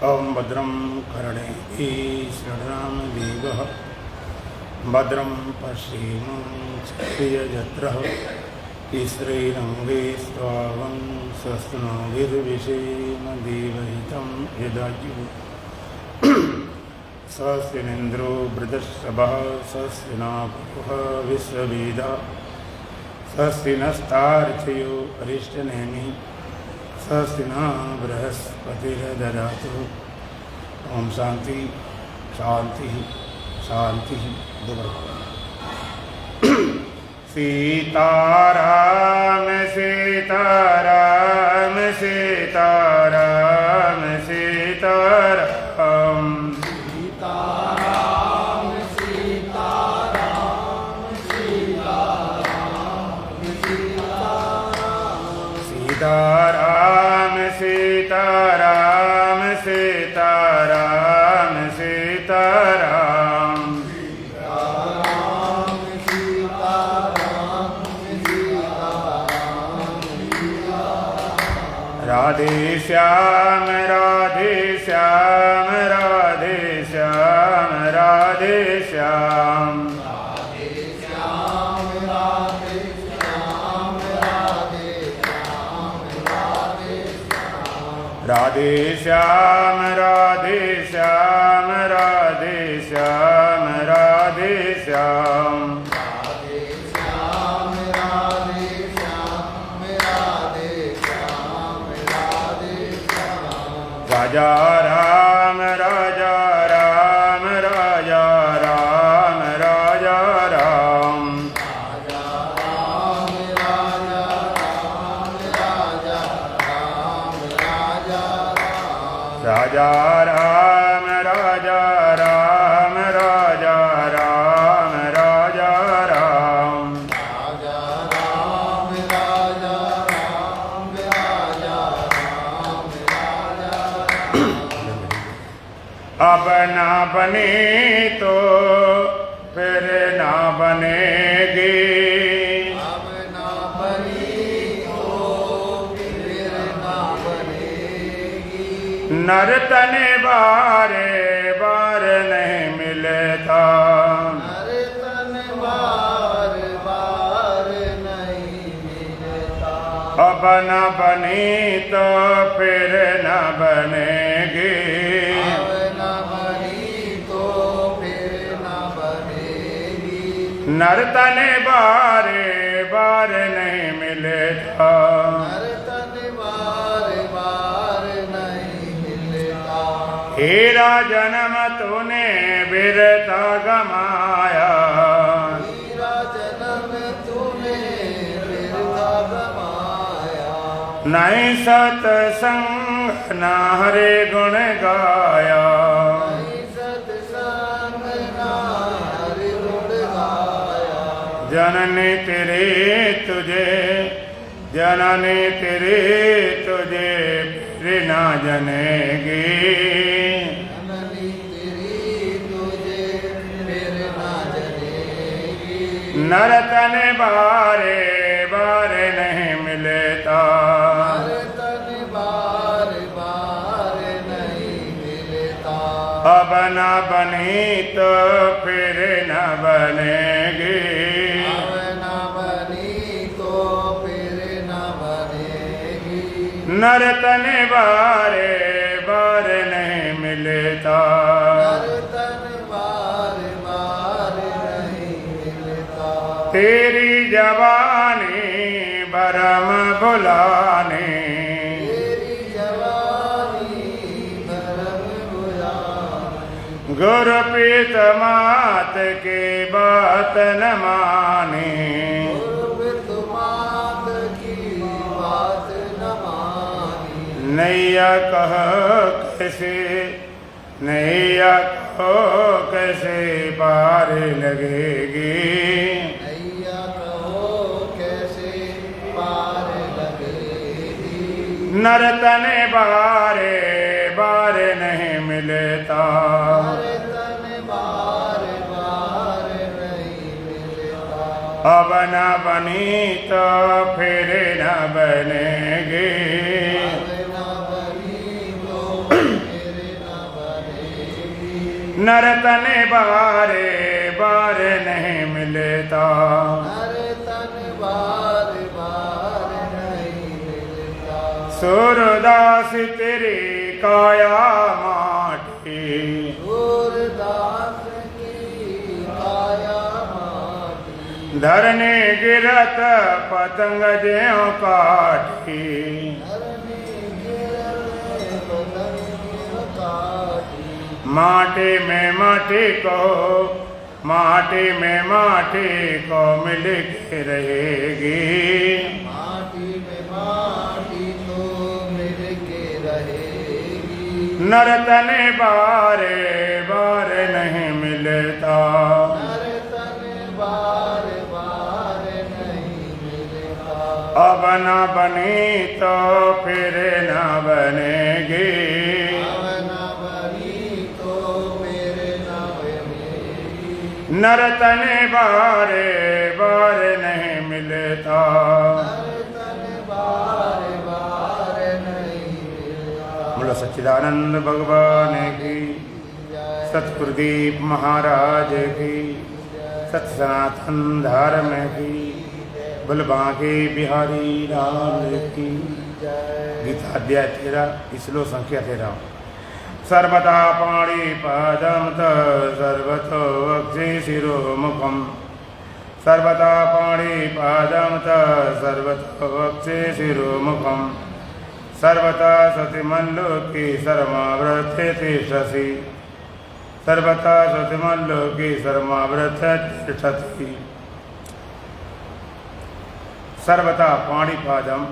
ओं भद्रं कर्णेभिः शृणुयामदेवः भद्रं पश्येमाक्षयजत्रः स्त्रीरङ्गे स्वावं स्वस्तिभिर्विषेम देवहितं यदायुः स्वस्तिनिन्द्रो वृद्धश्रवः स्वस्ति नः पूषा विश्ववेदाः स्वस्ति नस्तार्क्ष्यो अरिष्टनेमिः स्वस्ति नः बृहस्पतिर्दधातु। ओम शांति शांति शांति। सीताराम सीताराम सीताराम सीताराम सीताराम सीताराम सीताराम सीताराम सीताराम सीताराम सीताराम राधे श्याम राधे श्याम राधे श्याम राधे श्याम राधे श्याम राधे श्याम राधे श्याम राधे श्याम राधे श्याम राधे श्याम राधे श्याम राधे श्याम राजा राम राजा राम राजा राम राजा राम राजा राम राजा राम राजा राम राजा राम राजा राम राजा राम राजा राम राजा राम राजा राम राजा राम राजा। अब ना बने तो फिर ना बनेगी, अब ना बनी तो फिर ना बनेगी। नर्तन बारे बार नहीं मिलता, नर्तन बार बार नहीं मिलता। अब न बनी तो फिर न बनेगी, अब न बनी तो फिर न बनेगी। नर्तन बारे बार नहीं मिलता, नर्तन बार बार नहीं मिलता। हीरा जन्म तूने बिरता गमाया, हीरा जन्म तूने बिरथा गमाया। नहीं सत्संग न हरे गुण गाया, नहीं सत्संग ना हरि गुण गाया। जननी तेरे तुझे जननी तेरे तुझे फिर ना जनेगी, जननी तेरी तुझे फिर ना जनेगी। नर्तन बारे बार नहीं मिलता, नर्तन बार बार नहीं मिलता। अब न बनी तो फिर न बनेगी, अब न बनी तो फिर न बनेगी। नर्तन बारे बार नहीं मिलता, नर्तन बार बार नहीं मिलता। तेरी जवानी भरम भुलाने, तेरी जवानी धर्म बुलानी। गुरु पीत मात की बात न माने, गुरु मात की बात न मानी। नैया कहो कैसे नैया कहो कैसे पार लगेगी, नैया कहो कैसे पार लगेगी। नर्तन बारे बार नहीं मिलता, नर्तन बार बार नहीं मिलता। अब न बनी तो फिर न बनेगी, अब न बनी तो फिर नर तन बारे बार नहीं मिलता, नर तन बार बार नहीं मिलता। सूरदास तेरी काया माटी, सूरदास की काया माटी। धरने गिरत पतंग ज्यों काटी, धरने गिरत पतंग ज्यों काटी। माटी में माटी को, माटी में माटी को मिल के रहेगी, माटी में माटी तो मिल के रहेगी। नर तन बारे बार नहीं मिलता, नर तन बार बार नहीं मिलता। अब न बनी तो फिर न बनेगी, अब न बनी तो फिर न बनेगी। नर तन बारे बार नहीं मिलता। नर तन बार बार नहीं मिलता। बोलो सच्चिदानंद भगवान की, सतगुरुदेव महाराज की, सत सनातन धर्म की, बोल बांके बिहारी राम की। गीता अध्याय 13 श्लोक संख्या 13। सर्वदा पाणि पादम त सर्वतो अक्षि शिरो मुखम, सर्वदा पाणि पादम त सर्वतो अक्षि शिरो मुखम, सर्वथा सतिमल्लोके सर्वमावृत्य तिष्ठसि, सर्वथा सतिमल्लोके सर्वमावृत्य तिष्ठसि। सर्वथा पाणिपादम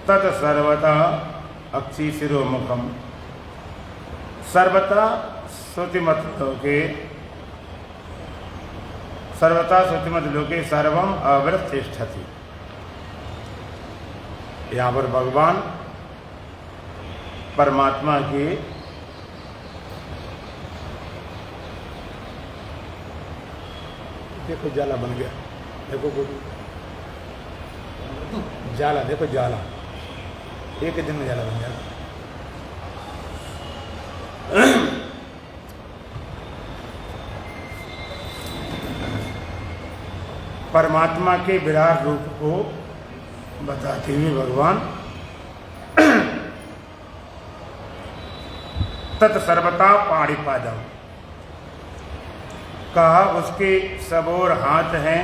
तत् सर्वथा अक्षि शिरो मुखम, सर्वथा श्रुतिमत लोके, सर्वथा श्रुतिमत लोके सर्वम अवृत तिष्ठति। यहाँ पर भगवान परमात्मा की देखो जाला बन गया, देखो जाला, देखो जाला एक दिन में जाला बन गया। परमात्मा के विराट रूप को बताते हुए भगवान तत्सर्वता पाणिपादम कहा, उसके सब ओर हाथ हैं,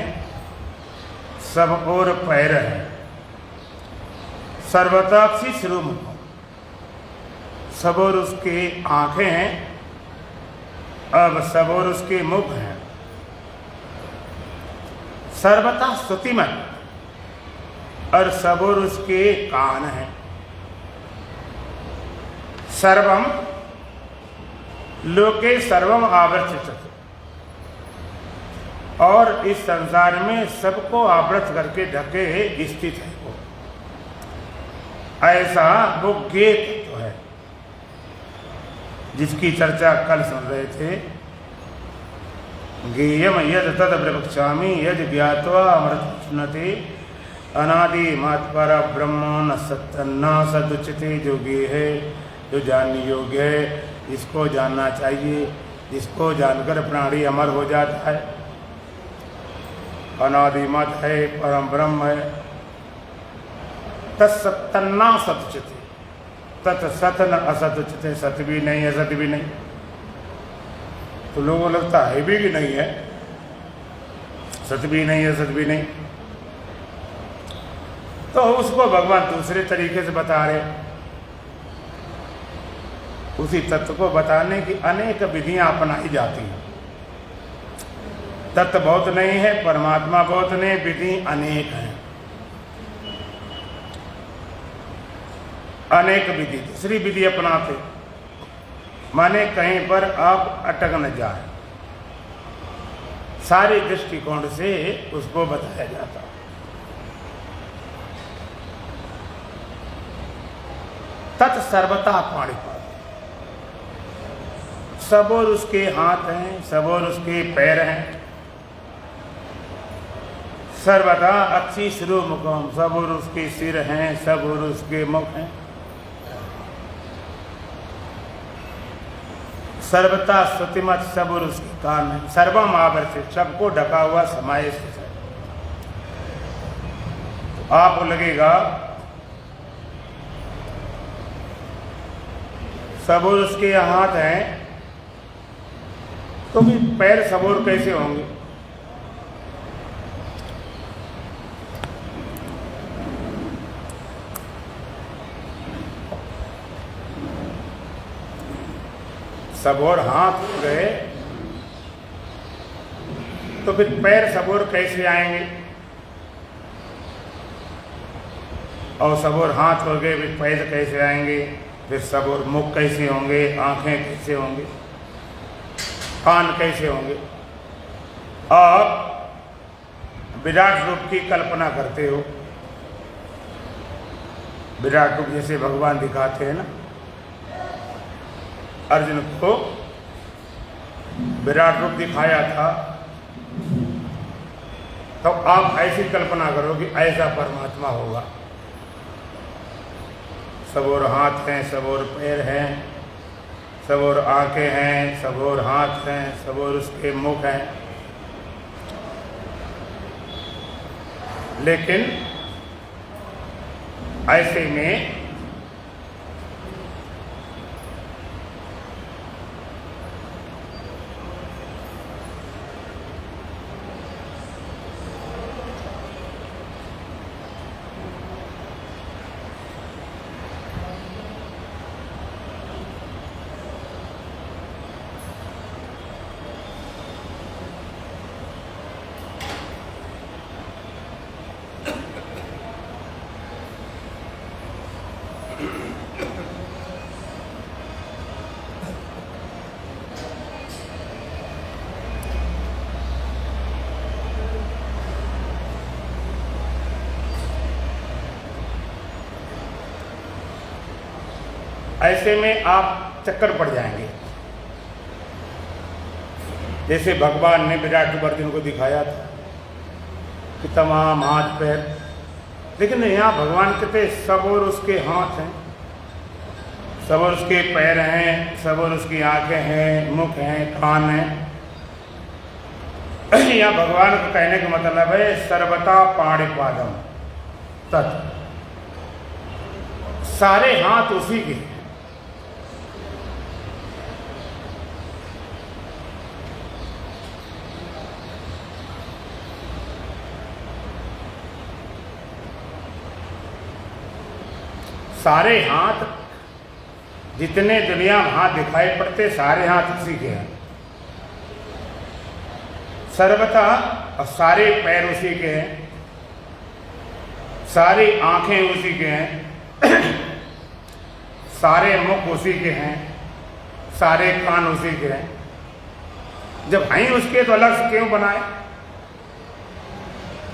सब ओर पैर हैं, सर्वताक्षी शिरोमुखम, सब ओर उसके आंखें हैं, अब सब ओर उसके मुख हैं, सर्वता स्तुतिमत और सब ओर उसके कान हैं, सर्वम लोके सर्वम आवृत, और इस संसार में सबको आवृत करके ढके स्थित है वो, ऐसा वो ज्ञेय तत्व है जिसकी चर्चा कल सुन रहे थे। ज्ञेयम यद तद प्रवक्ष्यामि यद ज्ञात्वा अमृतश्नुते, अनादि मात्पर ब्रह्म न सत्तन्ना सदुच्यते। जो ज्ञेय है, जो जानने योग्य है, इसको जानना चाहिए, जिसको जानकर प्राणी अमर हो जाता है। अनादिमत है, परम ब्रह्म है, तत्सत्तन्ना सदुच्यते, तत्सत न असदुच्यते, सत्य भी नहीं असत्य भी नहीं। तो लोगों को लगता है भी कि नहीं है, सत्य भी नहीं असत्य भी नहीं, तो उसको भगवान दूसरे तरीके से बता रहे। उसी तत्व को बताने की अनेक विधियां अपनाई जाती हैं। तत्व बहुत नहीं है, परमात्मा बहुत नहीं, विधि अनेक हैं, अनेक विधि। दूसरी विधि अपनाते माने कहीं पर आप अटक न जाए, सारे दृष्टिकोण से उसको बताया जाता। तत्सर्वता पाणिपाद, सब और उसके हाथ हैं, सब और उसके पैर हैं, सर्वदा अक्षि शिरो मुखम, सब और उसके सिर हैं, सब और उसके मुख हैं, सर्वता स्तुतिमत सब और उसके कान है। सर्वम आवृत, सबको ढका हुआ समाये से। तो आपको लगेगा सब और उसके हाथ हैं, तो भी पैर सब और कैसे होंगे? सब और हाथ हो गए तो फिर पैर सब और कैसे आएंगे? और सब और हाथ हो गए फिर पैर कैसे आएंगे? फिर सब और मुख कैसे होंगे? आंखें कैसे होंगे? कान कैसे होंगे? आप विराट रूप की कल्पना करते हो। विराट रूप जैसे भगवान दिखाते हैं ना, अर्जुन को विराट रूप दिखाया था, तो आप ऐसी कल्पना करो कि ऐसा परमात्मा होगा। सब और हाथ हैं, सब और पैर हैं, सब और आंखें हैं, सब और हाथ हैं, सब और उसके मुख हैं, लेकिन ऐसे में ऐसे में आप चक्कर पड़ जाएंगे। जैसे भगवान ने विराट रूप अर्जुन को दिखाया था कि तमाम हाथ पैर, लेकिन यहाँ भगवान कहते सब और उसके हाथ हैं, सब और उसके पैर हैं, सब और उसकी आंखें हैं, मुख हैं, कान हैं। यहाँ भगवान को कहने का मतलब है सर्वता पाणिपादम तत्, सारे हाथ उसी के हैं। सारे हाथ जितने दुनिया में हाथ दिखाई पड़ते सारे हाथ उसी के हैं। सर्वथा और सारे पैर उसी के हैं, सारी आंखें उसी के हैं, सारे मुख उसी के हैं, सारे कान उसी के हैं। जब हैं उसके तो अलग से क्यों बनाए?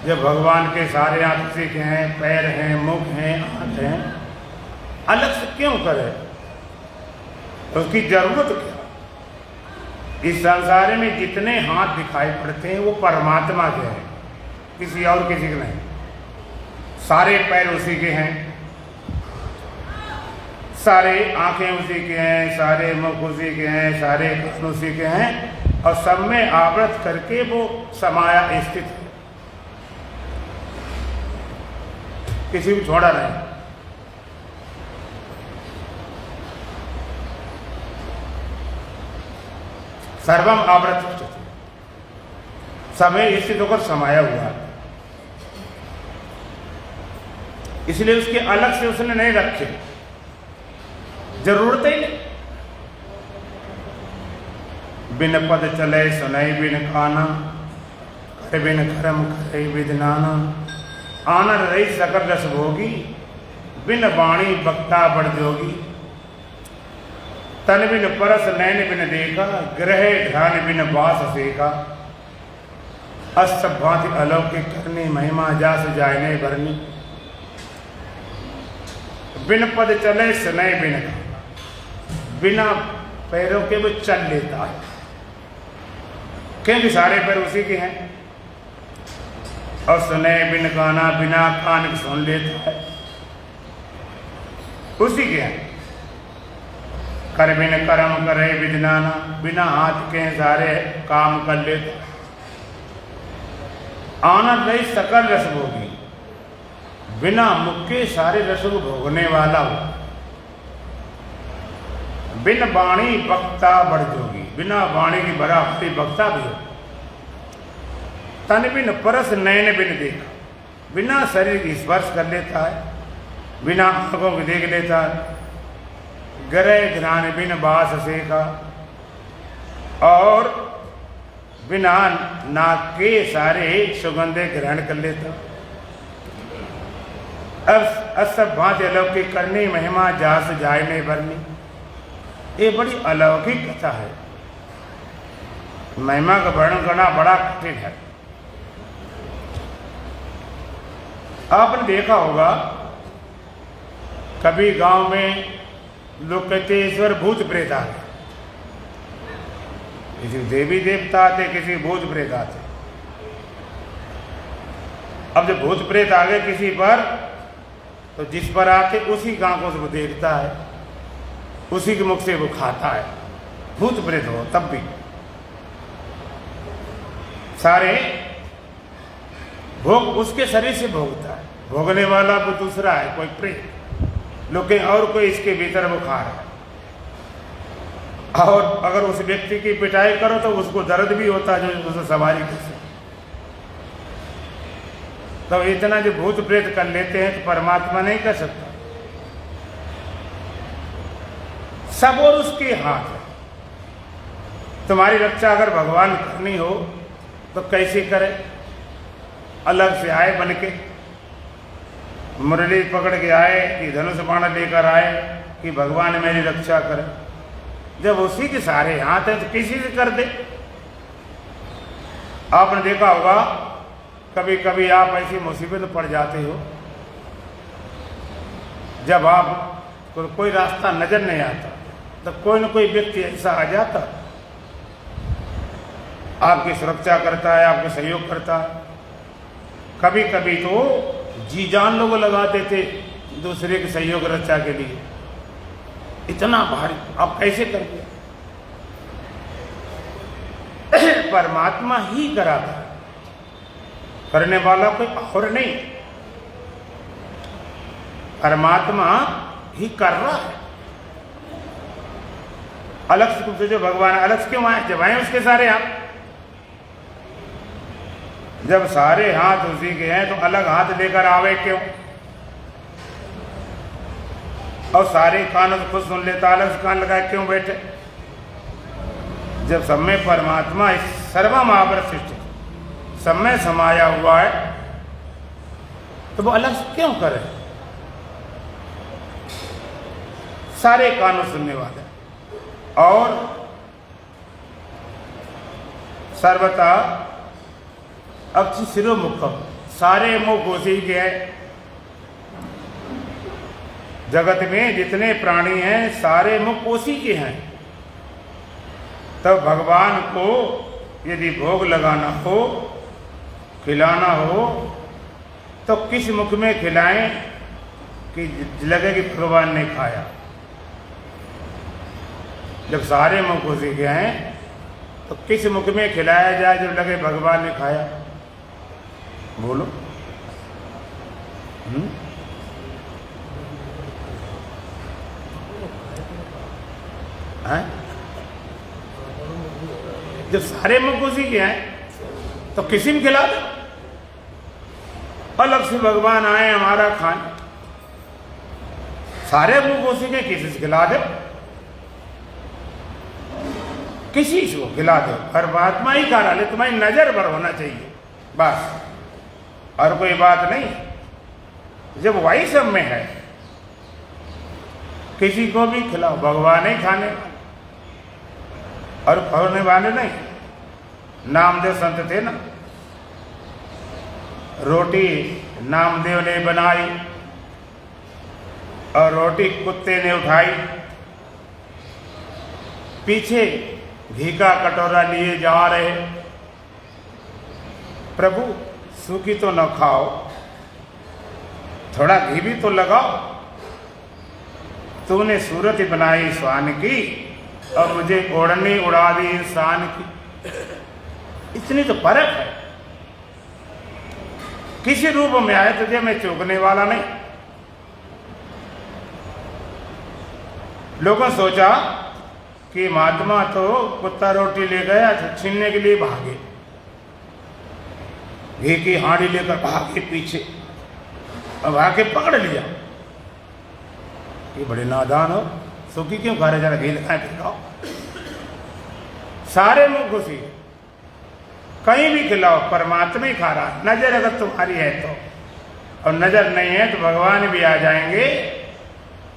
जब भगवान के सारे हाथ उसी के हैं, पैर हैं, मुख हैं, हाथ हैं, अलग से क्यों करे? उसकी जरूरत क्या? इस संसार में जितने हाथ दिखाई पड़ते हैं वो परमात्मा के हैं, किसी और किसी के नहीं। सारे पैर उसी के हैं, सारे आंखें उसी के हैं, सारे मुख उसी के हैं, सारे कान उसी के हैं, और सब में आवृत करके वो समाया स्थित है, किसी को छोड़ा नहीं। सर्वम आवृत, समय स्थित होकर समाया हुआ, इसलिए उसके अलग से उसने नहीं रखे, जरूरत ही नहीं। बिन पद चले सुनाई बिन खाना, करे बिन कर्म करे विदनाना, आनर रही सकल रस भोगी, बिन वाणी बक्ता बढ़ जोगी। तन बिन परस नैन बिन देखा, ग्रह ध्यान बिन बास सेका। अस्त भांति अलौकिक करनी, महिमा जास जायने भरनी। बिन पद चले सुनय बिन, बिना पैरों के वो चल लेता है, क्योंकि सारे पैर उसी के हैं। और सुनय बिन गाना, बिना कान के सुन लेता है, उसी के हैं। कर बिन कर्म करे विदनाना, बिना हाथ के सारे काम कर लेता। आनंद रही सकल रस भोगी, बिना मुख के सारे रसों को भोगने वाला हो। बिन वाणी वक्ता बढ़ जोगी, बिना वाणी की बराबरी वक्ता भी हो। तन बिन परस नयन बिन देखा, बिना शरीर की स्पर्श कर लेता है, बिना आंखों को देख लेता है। ग्रह घ्राण बिन बास सेका, और बिना नाक के सारे सुगंधे ग्रहण कर लेता। अब सब भांति अलौकिक करनी, महिमा जास जाय में बरनी। ये बड़ी अलौकिक कथा है। महिमा का वर्णन करना बड़ा कठिन है। आपने देखा होगा कभी गांव में लोग कहते ईश्वर भूत प्रेत आ गए, किसी देवी देवता आते, किसी भूत प्रेत आते। अब जब भूत प्रेत आ गए किसी पर, तो जिस पर आते उसी गांव को वो देखता है, उसी के मुख से वो खाता है। भूत प्रेत हो तब भी सारे भोग उसके शरीर से भोगता है। भोगने वाला वो दूसरा है, कोई प्रेत, लोग और कोई इसके भीतर वो खा रहा है। और अगर उस व्यक्ति की पिटाई करो तो उसको दर्द भी होता है जो उसे सवारी कर सके। तो इतना जो भूत प्रेत कर लेते हैं तो परमात्मा नहीं कर सकता। सब और उसके हाथ है। तुम्हारी रक्षा अगर भगवान करनी हो तो कैसे करे? अलग से आए बन के, मुरली पकड़ के आए कि धनुष बाण लेकर आए कि भगवान मेरी रक्षा करे। जब उसी के सारे हाथ हैं तो किसी से कर दे। आपने देखा होगा कभी कभी आप ऐसी मुसीबत में पड़ जाते हो जब आप कोई रास्ता नजर नहीं आता, तो कोई न कोई व्यक्ति ऐसा आ जाता, आपकी सुरक्षा करता है, आपको सहयोग करता है। कभी कभी तो जी जान लोग लगाते थे दूसरे के सहयोग रक्षा के लिए। इतना भारी आप कैसे कर दिया? परमात्मा ही कराता है, करने वाला कोई और नहीं। परमात्मा ही कर रहा है। अलग से तुमसे जो भगवान अलग से क्यों आए? जब आए उसके सारे हाथ, जब सारे हाथ उसी के हैं तो अलग हाथ लेकर आवे क्यों? और सारे कानों से खुद सुन लेता, अलग से कान लगाए क्यों बैठे? जब सब में परमात्मा इस सर्व महावर सृष्टि सब में समाया हुआ है तो वो अलग से क्यों करे? सारे कानों सुनने वाले और सर्वथा अक्षि सिरो मुखम, सारे मुख उसी के हैं। जगत में जितने प्राणी हैं सारे मुख उसी के हैं। तब भगवान को यदि भोग लगाना हो, खिलाना हो, तो किस मुख में खिलाएं कि लगे कि भगवान ने खाया? जब सारे मुख उसी के हैं तो किस मुख में खिलाया जाए जब लगे भगवान ने खाया? बोलो। जब सारे मुख उसी के हैं तो किसी में खिला दो। अलग से भगवान आए हमारा खाने, सारे मुख उसी के, किसी से खिला दो, किसी को खिला दो। परमात्मा ही खा रहा है, तुम्हारी नजर पर होना चाहिए बस, और कोई बात नहीं। जब वही सब में है किसी को भी खिलाओ, भगवान ही खाने और खाने वाले नहीं। नामदेव संत थे ना, रोटी नामदेव ने बनाई और रोटी कुत्ते ने उठाई, पीछे घी का कटोरा लिए जा रहे। प्रभु सूखी तो न खाओ, थोड़ा घी भी तो लगाओ। तूने सूरत बनाई स्वान की और मुझे ओढ़नी उड़ा दी इंसान की। इतनी तो फर्क है। किसी रूप में आए तुझे मैं चूकने वाला नहीं। लोगों ने सोचा कि महात्मा तो कुत्ता रोटी ले गया तो छीनने के लिए भागे, घी की हांडी लेकर भागे पीछे, अब आके पकड़ लिया। ये बड़े नादान हो, सूखी क्यों खा रहे, जरा घी लगाए फिर खाओ। सारे मुंह घुसी, कहीं भी खिलाओ, परमात्मा ही खा रहा। नजर अगर तुम्हारी है तो, और नजर नहीं है तो भगवान भी आ जाएंगे,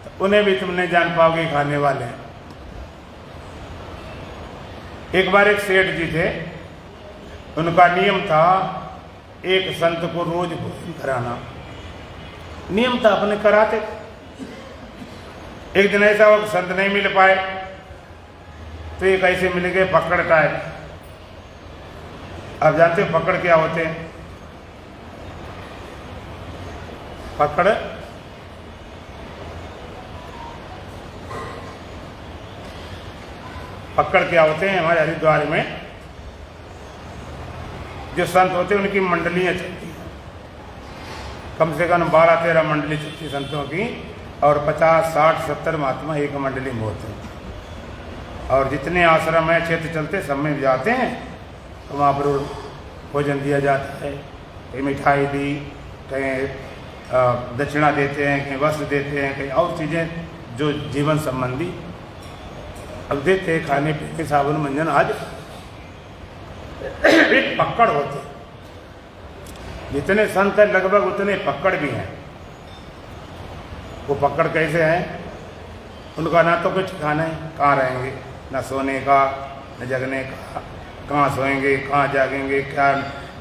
तो उन्हें भी तुम नहीं जान पाओगे खाने वाले हैं। एक बार एक सेठ जी थे, उनका नियम था एक संत को रोज भोजन कराना। नियम था, अपने कराते। एक दिन ऐसा वो संत नहीं मिल पाए तो ये कैसे मिल गए, पकड़ टाइप। आप जानते हो पकड़ क्या होते हैं? पकड़ पकड़ क्या होते हैं? हमारे हरिद्वार में जो संत होते हैं उनकी मंडलियां चलती हैं, कम से कम 12-13 मंडली चलती संतों की, और 50, 60, 70 महात्मा एक मंडली में होते हैं। और जितने आश्रम है क्षेत्र चलते सब में जाते हैं, तो वहाँ पर भोजन दिया जाता है। कहीं मिठाई दी, कहीं दक्षिणा देते हैं, कहीं वस्त्र देते हैं, कहीं और चीज़ें जो जीवन संबंधी अब देते हैं, खाने पीने साबुन मंजन आज। एक पकड़ होते, जितने संत हैं लगभग उतने पकड़ भी हैं। वो पकड़ कैसे हैं? उनका ना तो कुछ ठिकाना है, कहाँ रहेंगे, ना सोने का न जगने का, कहाँ सोएंगे, कहाँ जागेंगे, क्या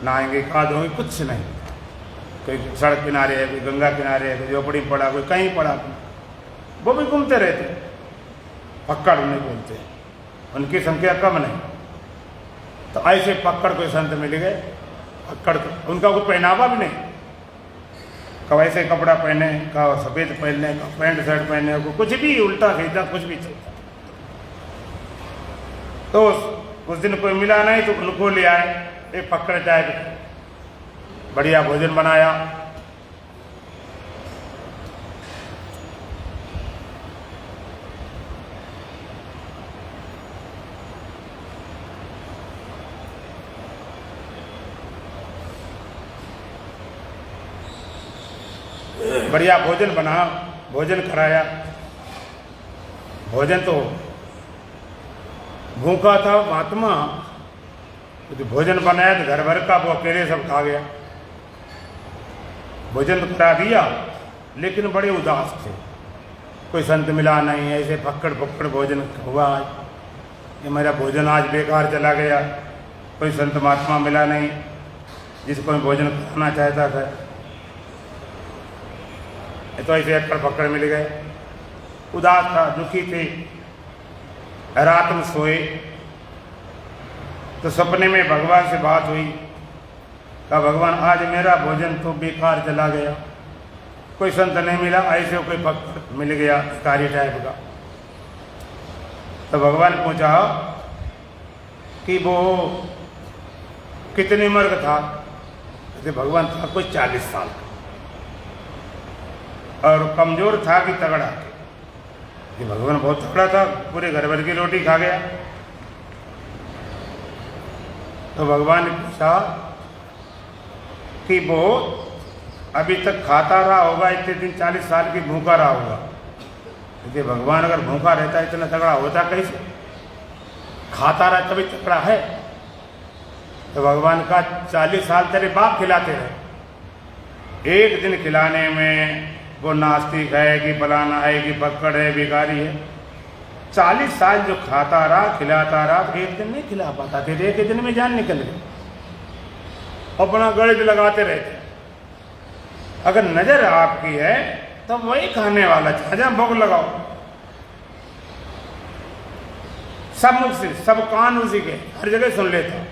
नहाएंगे, कहाँ धोएंगे, कुछ नहीं। कोई सड़क किनारे है, कोई गंगा किनारे है, कोई झोपड़ी में पड़ा, कोई कहीं पड़ा, वो भी घूमते रहते। पकड़ उन्हें बोलते हैं, उनकी संख्या कम नहीं। तो ऐसे पकड़ कोई संत मिल गए, पकड़ उनका कोई पहनावा भी नहीं, कब ऐसे कपड़ा पहने, कब सफ़ेद पहने, कब पैंट शर्ट पहने, कुछ भी उल्टा सीधा कुछ भी चलता। तो उस दिन कोई मिला नहीं तो उनको ले आए, एक पकड़ टाइप, बढ़िया भोजन बनाया। बढ़िया भोजन बना, भोजन कराया। भोजन तो भूखा था महात्मा, तो भोजन बनाया तो घर भर का वो अकेले सब खा गया। भोजन तो करा दिया, लेकिन बड़े उदास थे। कोई संत मिला नहीं, ऐसे पकड़ पकड़ भोजन हुआ। ये मेरा भोजन आज बेकार चला गया। कोई संत महात्मा मिला नहीं जिसको मैं भोजन कराना चाहता था। तो ऐसे अक्कड़ पकड़ मिल गए। उदास था, दुखी थे। रात में सोए तो सपने में भगवान से बात हुई। कहा भगवान आज मेरा भोजन तो बेकार चला गया, कोई संत नहीं मिला, ऐसे कोई पकड़ मिल गया भिखारी टाइप का। तो भगवान पूछा कि वो कितनी उम्र का था? तो भगवान था कोई 40 साल का, और कमजोर था कि तगड़ा। कि भगवान बहुत तगड़ा था, पूरे घर भर की रोटी खा गया। तो भगवान ने पूछा कि वो अभी तक खाता रहा होगा इतने दिन, 40 साल की भूखा रहा होगा। क्योंकि भगवान अगर भूखा रहता है इतना तगड़ा होता कैसे? खाता रहा तभी तगड़ा है। तो भगवान का 40 साल तेरे बाप खिलाते रहे, एक दिन खिलाने में वो नास्तिक है कि फलाना है कि पकड़ है, भिखारी है। 40 साल जो खाता रहा, खिलाता रहा, तो एक दिन नहीं खिला पाता थे, एक दिन में जान निकल गई। अपना गणित लगाते रहते। अगर नजर आपकी है तब वही खाने वाला, जहाँ भोग लगाओ। सब मुख से, सब कान उसी के, हर जगह सुन लेता।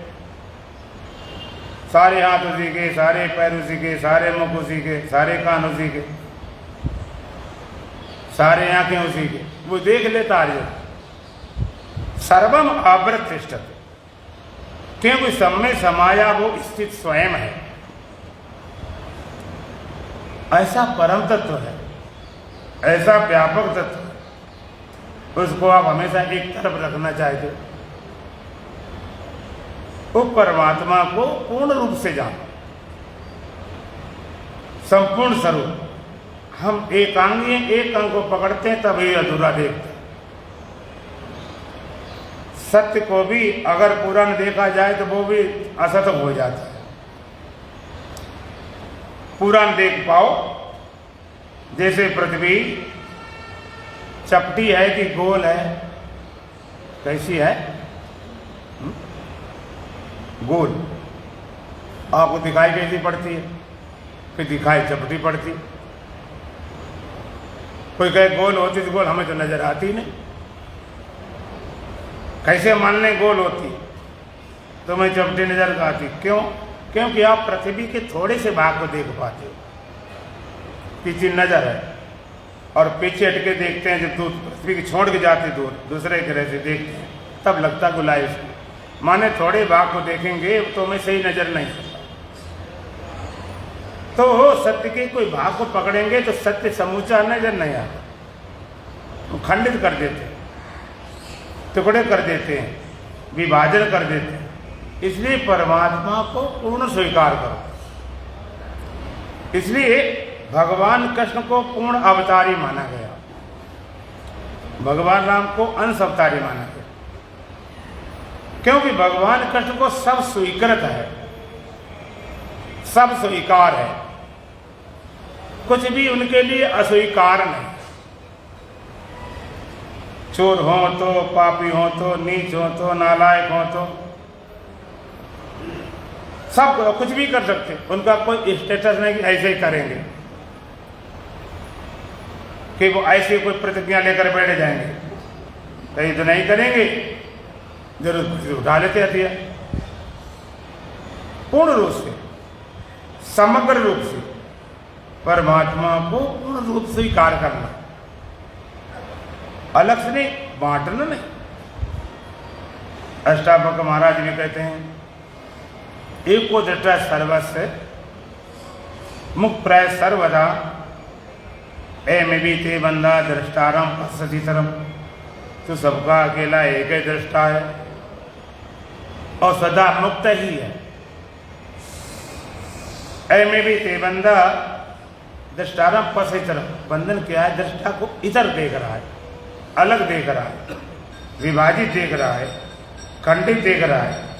सारे हाथ उसी के, सारे पैर उसी के, सारे मुख उसी के, सारे कान उसी के। सारे आंखें उसी के, वो देख लेता अर्जुन। सर्वम आवृत तिष्ठति, क्योंकि सब में समाया वो स्थित स्वयं है। ऐसा परम तत्व है, ऐसा व्यापक तत्व है, उसको आप हमेशा एक तरफ रखना चाहते हो। वो परमात्मा को पूर्ण रूप से जानो, संपूर्ण स्वरूप। हम एकांगी एक अंग को पकड़ते हैं तभी अधूरा देखते हैं। सत्य को भी अगर पूरा न देखा जाए तो वो भी असत हो जाता है। पूरा न देख पाओ, जैसे पृथ्वी चपटी है कि गोल है, कैसी है? गोल। आपको दिखाई कैसी पड़ती है? कि दिखाई चपटी पड़ती। कोई कहे गोल होती तो गोल, हमें तो नजर आती नहीं। कैसे मान लें गोल होती तो मैं चपटी नजर आती? क्यों? क्योंकि आप पृथ्वी के थोड़े से भाग को देख पाते हो, पीछे नजर है, और पीछे हटके देखते हैं जब पृथ्वी की छोड़ के जाते दूर दूसरे ग्रह से देखते हैं, तब लगता गुलाई उसको। माने थोड़े भाग को देखेंगे तो मैं सही नजर नहीं आता। तो सत्य के कोई भाग को पकड़ेंगे तो सत्य समूचा नजर नहीं आता, वो खंडित कर देते हैं, टुकड़े कर देते हैं, विभाजन कर देते हैं। इसलिए परमात्मा को पूर्ण स्वीकार करो। इसलिए भगवान कृष्ण को पूर्ण अवतारी माना गया, भगवान राम को अंश अवतारी माना गया, क्योंकि भगवान कृष्ण को सब स्वीकृत है, सब स्वीकार है, कुछ भी उनके लिए अस्वीकार नहीं। चोर हो तो, पापी हो तो, नीच हो तो, नालायक हो तो, सब कुछ भी कर सकते। उनका कोई स्टेटस नहीं कि ऐसे ही करेंगे, कि वो ऐसे कोई प्रतिज्ञा लेकर बैठ जाएंगे, कहीं तो नहीं करेंगे, जरूरत उठा लेते हथियार। पूर्ण रूप से, समग्र रूप से परमात्मा को पूर्ण रूप से स्वीकार करना, अलग से नहीं, बांटना नहीं। अष्टावक्र महाराज भी कहते हैं, एको दृष्टा सर्वस्व मुख प्राय सर्वदा में भी ते बंदा दृष्टारम पश्यति तरम। तो सबका अकेला एक ही दृष्टा है और सदा मुक्त ही है। में भी ते बंदा दृष्टारम पश्यति तरम। बंधन क्या है? दृष्टा को इधर देख रहा है, अलग देख रहा है, विभाजित देख रहा है, खंडित देख रहा है।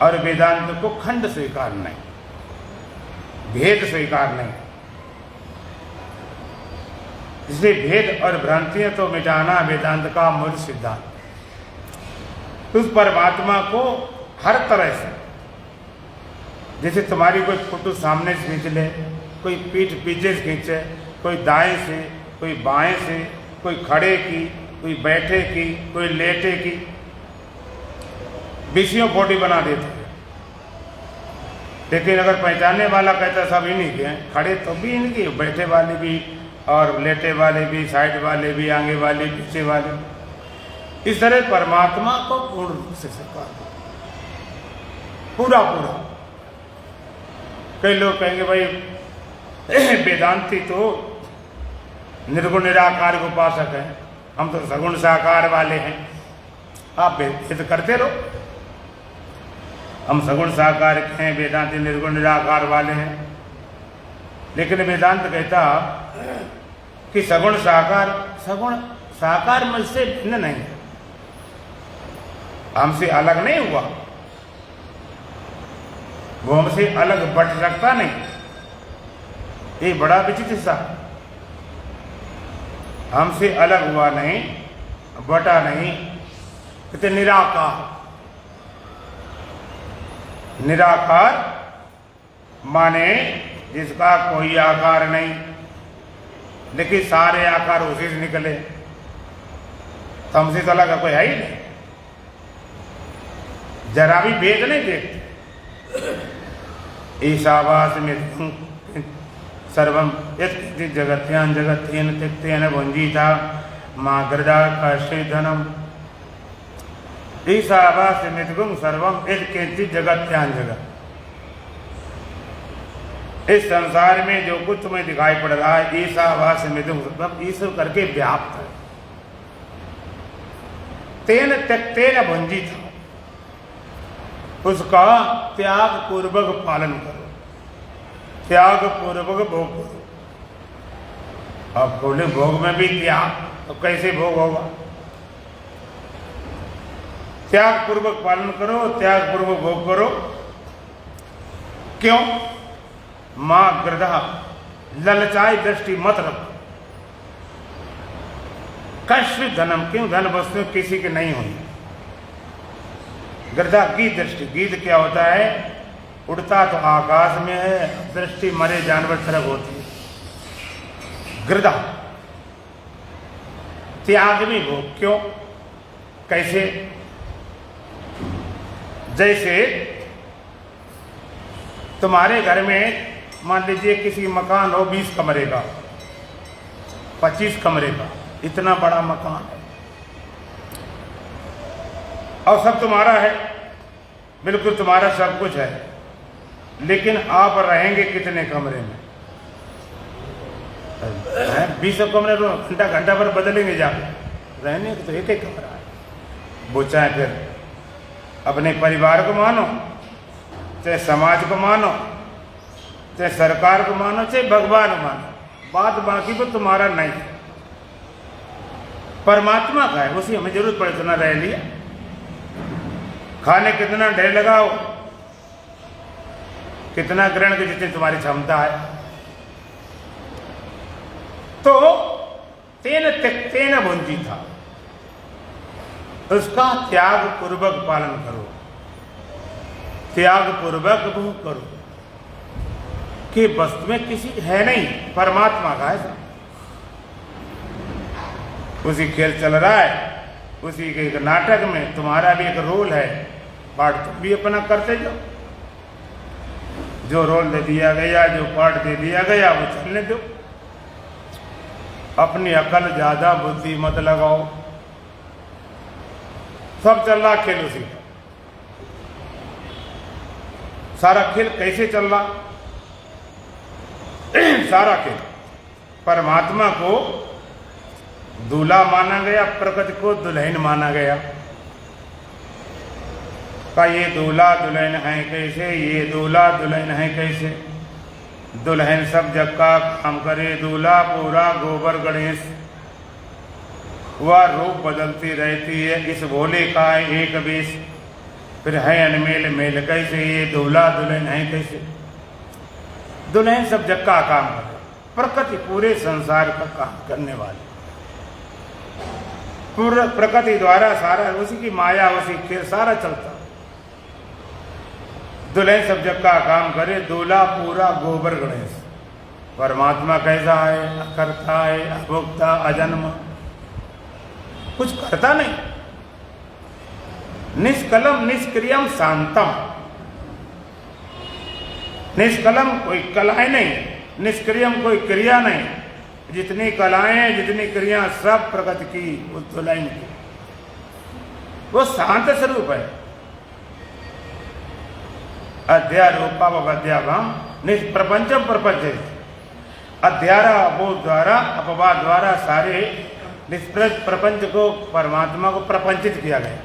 और वेदांत को खंड स्वीकार नहीं, भेद स्वीकार नहीं। इसलिए भेद और भ्रांतियां तो मिटाना वेदांत का मूल सिद्धांत। उस परमात्मा को हर तरह से, जैसे तुम्हारी कोई फोटो सामने से खींच ले, कोई पीठ पीछे से खींचे, कोई दाएं से, कोई बाएं से, कोई खड़े की, कोई बैठे की, कोई लेटे की, विषयों बॉडी बना देते हैं। लेकिन अगर पहचानने वाला कहता सब इन्हीं के हैं, खड़े तो भी इनके, बैठे वाले भी और लेटे वाले भी, साइड वाले भी, आगे वाले, पीछे वाले। इस तरह परमात्मा को पूर्ण रूप से स्वीकार पूरा पूरा। कई लोग कहेंगे भाई वेदांती तो निर्गुण निराकार को उपासक है, हम तो सगुण साकार वाले हैं। आप भेद करते रहो, हम सगुण साकार के हैं, वेदांती निर्गुण निराकार वाले हैं। लेकिन वेदांत कहता कि सगुण साकार मुझसे भिन्न नहीं है, हमसे अलग नहीं हुआ, वो हमसे अलग बट सकता नहीं। ये बड़ा विचित्र सा, हमसे अलग हुआ नहीं, बटा नहीं, कहते निराकार। निराकार माने जिसका कोई आकार नहीं, लेकिन सारे आकार उसी से निकले। तो हमसे तो अलग कोई है ही नहीं, जरा भी भेद नहीं देखते। ईशावास में सर्वम यत् जगत्यान जगत्तेन त्यक्तेन भुंजीता माँ गृदा काश्री धनम ईशावास निद्गुम सर्वम यत् किंचित जगत्यान जगत। इस संसार में जो कुछ तुम्हें दिखाई पड़ रहा है ईशावास निद्गुम मतलब ईश्वर करके व्याप्त है। तेन त्यक्तेन भुंजीता उसका त्याग पूर्वक पालन करो, त्याग पूर्वक भोग करो। अब बोले भोग में भी त्याग, तो कैसे भोग होगा? त्याग पूर्वक पालन करो, त्याग पूर्वक भोग करो। क्यों? मां गृधा ललचाई दृष्टि मत रखो। कश्य धनम क्यों? धन वस्तु किसी की नहीं हुई। गृधा गीत दृष्टि, गीत क्या होता है? उड़ता तो आकाश में है, दृष्टि मरे जानवर तरफ होती है। गृधा त्याग में भोग। क्यों? कैसे? जैसे तुम्हारे घर में मान लीजिए किसी मकान हो 20 कमरे का, 25 कमरे का, इतना बड़ा मकान है और सब तुम्हारा है, बिल्कुल तुम्हारा सब कुछ है, लेकिन आप रहेंगे कितने कमरे में? 20 कमरे घंटा घंटा पर बदलेंगे जाके, रहने तो एक एक कमरा है। वो चाहे फिर अपने परिवार को मानो, चाहे समाज को मानो, चाहे सरकार को मानो, चाहे भगवान को मानो, बात बाकी को तुम्हारा नहीं है, परमात्मा का है। उसी हमें जरूरत पड़े इतना रह लिया। खाने कितना ढेर लगाओ, कितना ग्रहण की जितनी तुम्हारी क्षमता है। तो तेन त्यक्तेन भुंजीता उसका त्याग पूर्वक पालन करो, त्याग पूर्वक भोग करो। कि वस्तु में किसी है नहीं, परमात्मा का है। उसी खेल चल रहा है, उसी के एक नाटक में तुम्हारा भी एक रोल है, पार्ट तुम भी अपना करते जाओ। जो रोल दे दिया गया, जो पार्ट दे दिया गया वो चलने दो। अपनी अकल ज्यादा बुद्धि मत लगाओ। सब चल रहा खेल उसी का। सारा खेल कैसे चल रहा? सारा खेल परमात्मा को दूल्हा माना गया, प्रकृति को दुल्हन माना गया। का ये दूल्हा दुल्हन है कैसे, ये दूल्हा दुल्हन है कैसे? दुल्हन सब जग का काम करे, दूल्हा पूरा गोबर गणेश। वह रूप बदलती रहती है, इस भोले का एक वेश। फिर है अनमेल मेल कैसे, ये दूल्हा दुल्हन है कैसे? दुल्हन सब जग का काम करे, प्रकृति पूरे संसार का काम करने वाली, पूरा प्रकृति द्वारा सारा उसी की माया, उसी खेल सारा चलता। दुल्हन सब जग का काम करे, दूल्हा पूरा गोबर गणेश। परमात्मा कैसा है? अकर्ता है, अभोक्ता, अजन्म, कुछ करता नहीं। निष्कलम निष्क्रियम शांतम। निष्कलम कोई कलाएं नहीं, निष्क्रियम कोई क्रिया नहीं। जितनी कलाएं जितनी क्रिया सब प्रकृति की, उस दुल्हन की। वो शांत स्वरूप है। अध्यारोपावद्याभाम निष्प्रपंचम प्रपंच। अध्यारा बोध द्वारा, अपवाद द्वारा सारे निष्प्रपंच को, परमात्मा को प्रपंचित किया गया।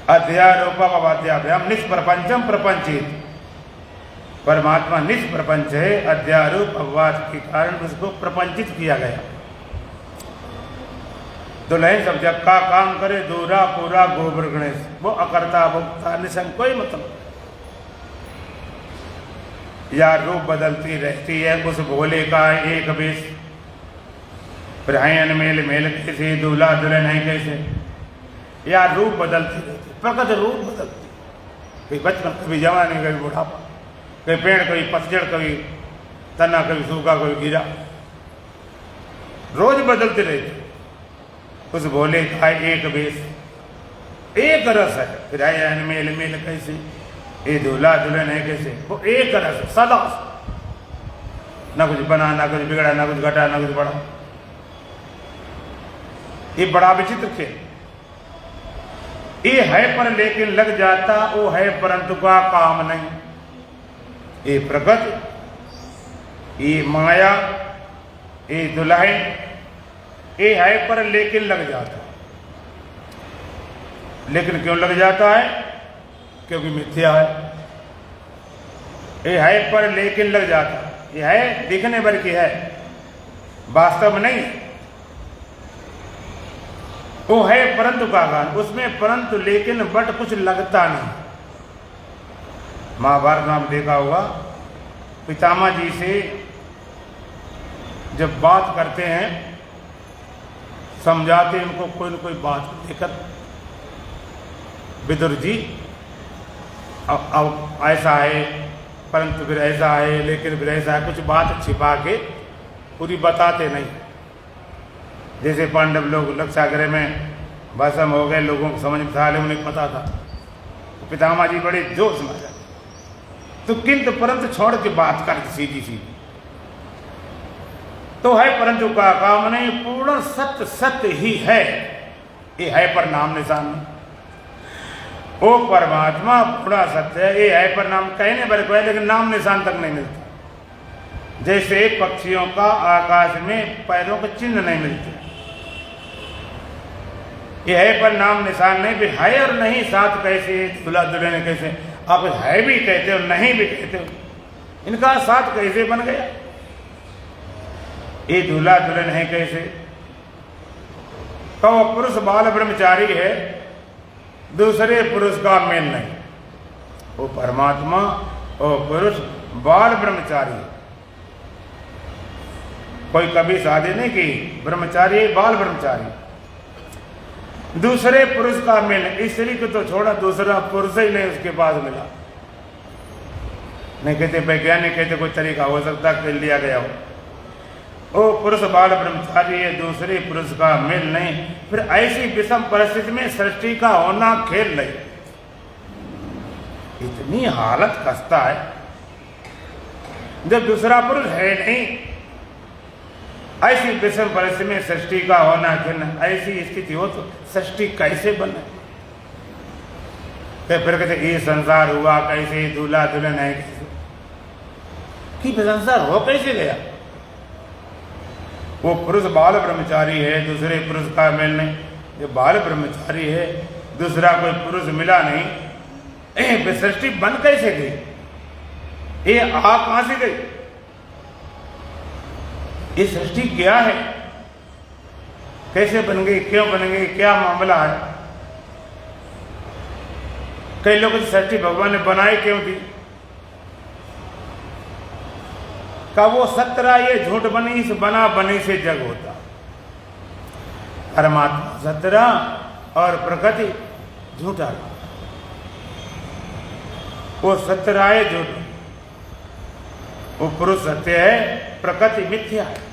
अध्यारोपावद्याभ्याम निष्प्रपंचम प्रपंचित। परमात्मा निष्प्रपंच है, अध्यारोप अपवाद के कारण उसको प्रपंचित किया गया। दुल्हन सब जग का काम करे, दूरा पूरा गोबर गणेश। वो अकर्ता भोक्ता निसंग, कोई मतलब। या रूप बदलती रहती है, उस भोले का एक वेश। फिर है अनमेल मेल कैसे, दूल्हा दुल्हन है कैसे? या रूप बदलती रहती, प्रकृति रूप बदलती। कभी बचपन, कभी जवानी, कभी बुढ़ापा, कभी पेड़, कभी पतझड़, कभी तना, कभी सूखा, कभी गिरा, रोज बदलती रहती। उस भोले का एक वेश, एक रस है। फिर है अनमेल मेल कैसे, ये दूल्हा दुल्हन है कैसे? वो एक रस सदा। ना कुछ बना, ना कुछ बिगड़ा, ना कुछ घटा, ना कुछ बढ़ा। ये बड़ा विचित्र खेल। ये है पर लेकिन लग जाता, वो है परंतु का काम नहीं। ये प्रकृति, ये माया, ये दुल्हन, ये है पर लेकिन लग जाता। लेकिन क्यों लग जाता है? क्योंकि मिथ्या है। ये है पर लेकिन लग जाता। ये है दिखने भर की है, वास्तव में नहीं। वो है परंतु का गान, उसमें परंतु लेकिन बट कुछ लगता नहीं। महाभारत में आप देखा होगा, पितामह जी से जब बात करते हैं, समझाते हैं उनको कोई न कोई बात लेकर, विदुर जी अब ऐसा है, परंतु फिर ऐसा है, लेकिन फिर ऐसा है, कुछ बात छिपा के पूरी बताते नहीं। जैसे पांडव लोग लक्षागृह में भस्म हो गए, लोगों को समझ में था, उन्हें पता था, तो पितामह जी बड़े जोश में आ जाते, तो किंतु परंतु छोड़ के बात करते सीधी सीधी। तो है परंतु का काम नहीं, पूर्ण सत्य सत्य ही है। ये है पर नाम निशान नहीं। वो परमात्मा पूरा सत्य है। ये है पर नाम कहने पर कोई, लेकिन नाम निशान तक नहीं मिलता। जैसे पक्षियों का आकाश में पैरों के चिन्ह नहीं मिलते, ये है पर नाम निशान नहीं। भी है और नहीं साथ कैसे, दुल्हा दुल्हन कैसे? आप है भी कहते हो, नहीं भी कहते हो, इनका साथ कैसे बन गया? ये दूल्हा दुल्हन है कैसे? तो वो पुरुष बाल ब्रह्मचारी है, दूसरे पुरुष का मेल नहीं। वो परमात्मा और पुरुष बाल ब्रह्मचारी है। कोई कभी शादी नहीं की, ब्रह्मचारी बाल ब्रह्मचारी। दूसरे पुरुष का मेल, स्त्री को तो छोड़ा, दूसरा पुरुष ही नहीं उसके पास मिला। नहीं कहते वैज्ञानिक कहते कोई तरीका हो सकता कर लिया गया हो। ओ पुरुष बाल ब्रह्मचारी है, दूसरे पुरुष का मेल नहीं। फिर ऐसी विषम परिस्थिति में सृष्टि का होना खेल नहीं। इतनी हालत खस्ता है जब दूसरा पुरुष है नहीं। ऐसी विषम परिस्थिति में सृष्टि का होना खेल, ऐसी स्थिति हो तो सृष्टि कैसे बने? फिर कहते ये संसार हुआ कैसे, दूल्हा दुल्हन है कैसे, कि संसार हो कैसे गया? वो पुरुष बाल ब्रह्मचारी है, दूसरे पुरुष का मेल नहीं। जो बाल ब्रह्मचारी है, दूसरा कोई पुरुष मिला नहीं, सृष्टि बन कैसे गई? ये आ कहां से गई? ये सृष्टि क्या है? कैसे बन गई, क्यों बन गई, क्या मामला है? कई लोग सृष्टि भगवान ने बनाई क्यों थी? का वो सत्रा ये झूठ बनी, इस बना बनी से जग होता। परमात्मा सत्रा और प्रकृति झूठा। वो सत्रा है झूठ, वो पुरुष सत्य है, प्रकृति मिथ्या है।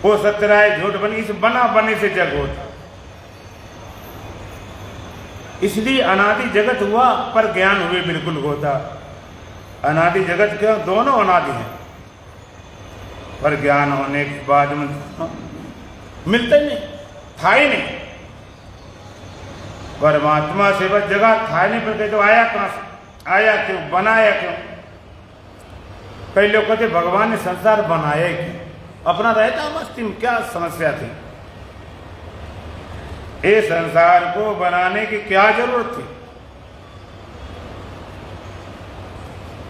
वो सत्रा है झूठ बनी, इस बना बनी से जग होता। इसलिए अनादि जगत हुआ पर ज्ञान हुए बिल्कुल होता। अनादि जगत क्यों? दोनों अनादि हैं, पर ज्ञान होने के बाद में मिलते नहीं, था ही नहीं। परमात्मा से बस जगह था नहीं, पर कहते तो आया कहां से, आया क्यों, बनाया क्यों? कई लोग कहते भगवान ने संसार बनाया क्यों? अपना रहता मस्ती में क्या समस्या थी? ये संसार को बनाने की क्या जरूरत थी?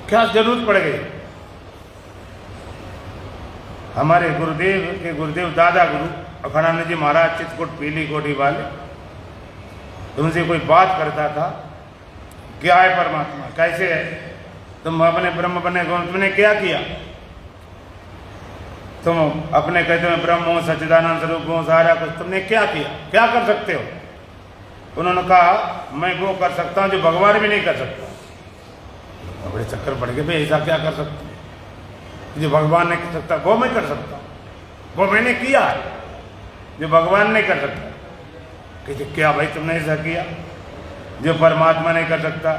क्या जरूरत पड़ गई? हमारे गुरुदेव के गुरुदेव दादा गुरु अखंडानंद जी महाराज चित्रकूट पीली कोठी वाले, तुमसे कोई बात करता था, क्या है परमात्मा, कैसे है, तुम अपने ब्रह्म बने, तुमने क्या किया? तुम अपने कहते हो ब्रह्म हो, सच्चिदानंद स्वरूप हो, सारा कुछ, तुमने क्या किया, क्या कर सकते हो? उन्होंने कहा मैं वो कर सकता हूं जो भगवान भी नहीं कर सकता। बड़े चक्कर पड़ गए, भाई ऐसा क्या कर सकते हैं जो भगवान नहीं कर सकता? वो मैं कर सकता, वो मैंने किया है जो भगवान नहीं कर सकता। कहते क्या भाई तुमने ऐसा किया जो परमात्मा नहीं कर सकता?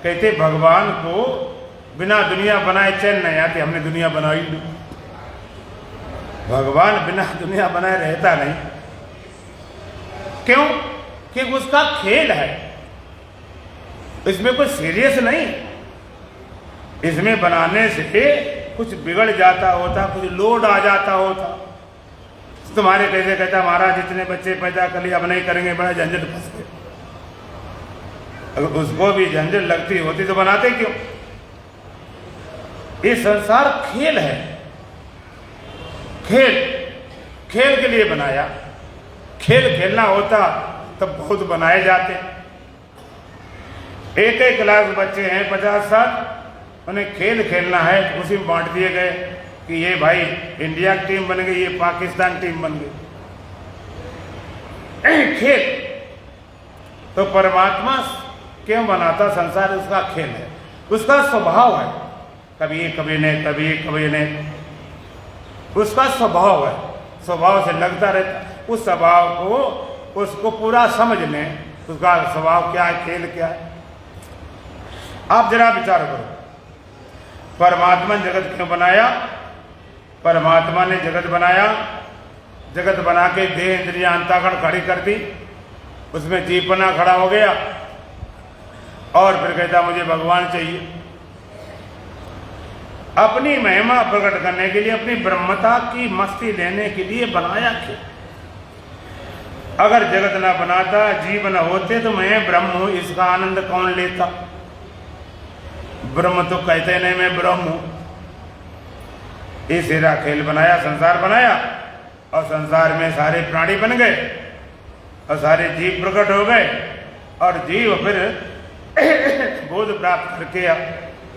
कहते भगवान को बिना दुनिया बनाए चैन नहीं आती, हमने दुनिया बनाई नहीं। भगवान बिना दुनिया बनाए रहता नहीं। क्यों? कि उसका खेल है, इसमें कोई सीरियस नहीं। इसमें बनाने से कुछ बिगड़ जाता होता, कुछ लोड आ जाता होता। तुम्हारे कैसे कहता महाराज जितने बच्चे पैदा कर लिए अब नहीं करेंगे, बड़ा झंझट फंस गए। अगर उसको भी झंझट लगती होती तो बनाते क्यों? ये संसार खेल है, खेल खेल के लिए बनाया। खेल खेलना होता तब बहुत बनाए जाते। एक एक क्लास बच्चे हैं 50-60, उन्हें खेल खेलना है तो उसी में बांट दिए गए कि ये भाई इंडिया की टीम बन गई, ये पाकिस्तान टीम बन गई। खेल तो परमात्मा क्यों बनाता? संसार उसका खेल है, उसका स्वभाव है। कभी ये कभी नहीं, कभी ये कभी नहीं, उसका स्वभाव है। स्वभाव से लगता रहता। उस स्वभाव को उसको पूरा समझ लें, उसका स्वभाव क्या है, खेल क्या है। आप जरा विचार करो, परमात्मा ने जगत क्यों बनाया? परमात्मा ने जगत बनाया, जगत बना के देह इंद्रियां अंतःकरण खड़ी कर दी, उसमें जीवपना खड़ा हो गया और फिर कहता मुझे भगवान चाहिए। अपनी महिमा प्रकट करने के लिए, अपनी ब्रह्मता की मस्ती लेने के लिए बनाया क्यों? अगर जगत न बनाता, जीव न होते तो मैं ब्रह्म हूं, इसका आनंद कौन लेता? ब्रह्म तो कहते नहीं मैं ब्रह्म हूं। इस हेरा खेल बनाया, संसार बनाया और संसार में सारे प्राणी बन गए और सारे जीव प्रकट हो गए और जीव फिर बोध प्राप्त करके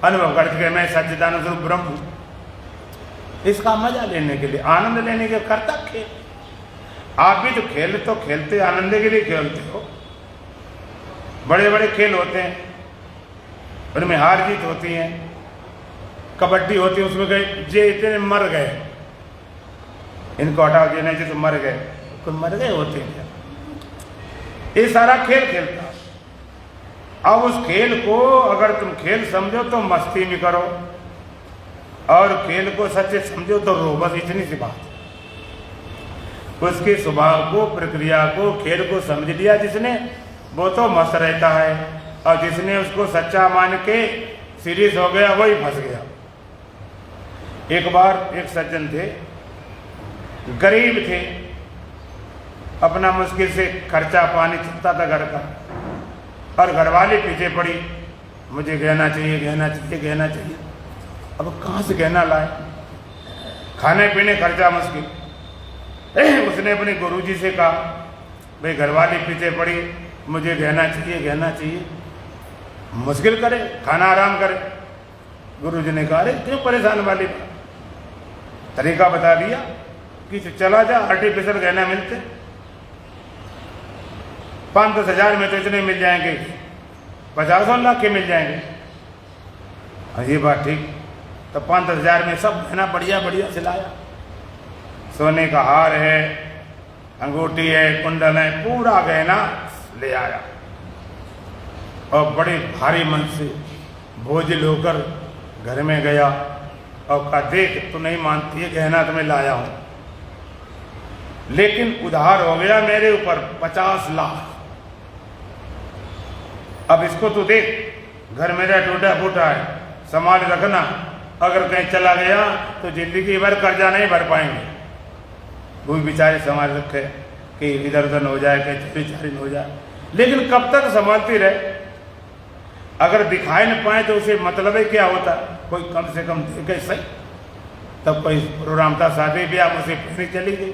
अनुभव करके मैं सच्चिदानंद स्वरूप ब्रह्म हूं। इसका मजा लेने के लिए, आनंद लेने के करता खेल। आप भी तो खेल तो खेलते, आनंद के लिए खेलते हो। बड़े बड़े खेल होते हैं, उनमें हार जीत होती है। कबड्डी होती है, उसमें गए जे इतने मर गए, इनको हटा देने से तो मर गए, तो मर गए होते हैं। ये सारा खेल खेलता। अब उस खेल को अगर तुम खेल समझो तो मस्ती में करो और खेल को सच्चे समझो तो रो, बस इतनी सी बात। उसके स्वभाव को, प्रक्रिया को, खेल को समझ लिया जिसने, वो तो मस्त रहता है और जिसने उसको सच्चा मान के सीरियस हो गया वही फंस गया। एक बार एक सज्जन थे, गरीब थे, अपना मुश्किल से खर्चा पानी चलता था घर का और घरवाली पीछे पड़ी, मुझे गहना चाहिए, गहना चाहिए, गहना चाहिए। अब कहाँ से गहना लाए? खाने पीने खर्चा मुश्किल। उसने अपने गुरुजी से कहा भाई घरवाली पीछे पड़ी, मुझे गहना चाहिए, गहना चाहिए। मुश्किल करे, खाना आराम करे। गुरुजी ने कहा अरे क्यों परेशान वाली बात? तरीका बता दिया कि चला जा, आर्टिफिशियल गहना मिलते 5-10 हज़ार में तो इतने मिल जाएंगे, 50 लाख के मिल जाएंगे। और ये बात ठीक। तो 5-10 हज़ार में सब गहना बढ़िया बढ़िया सिलाया। सोने का हार है, अंगूठी है, कुंडल है, पूरा गहना ले आया और बड़े भारी मन से बोझिल होकर घर में गया और कहा देख तू नहीं मानती है, गहना तो मैं लाया हूं, लेकिन उधार हो गया मेरे ऊपर 50 लाख। अब इसको तू देख, घर मेरा टूटा फूटा है, संभाल रखना, अगर कहीं चला गया तो जिंदगी भर कर्जा नहीं भर पाएंगे। वो भी बेचारे संभाल रखे कि इधर उधर हो जाए, कहीं चोरी चारी हो जाए, लेकिन कब तक संभालती रहे? अगर दिखाई न पाए तो उसे मतलब है क्या होता? कोई कम से कम देखे सही। तब कोई प्रोग्राम था, शादी ब्याह, उसे पहनी चली गई।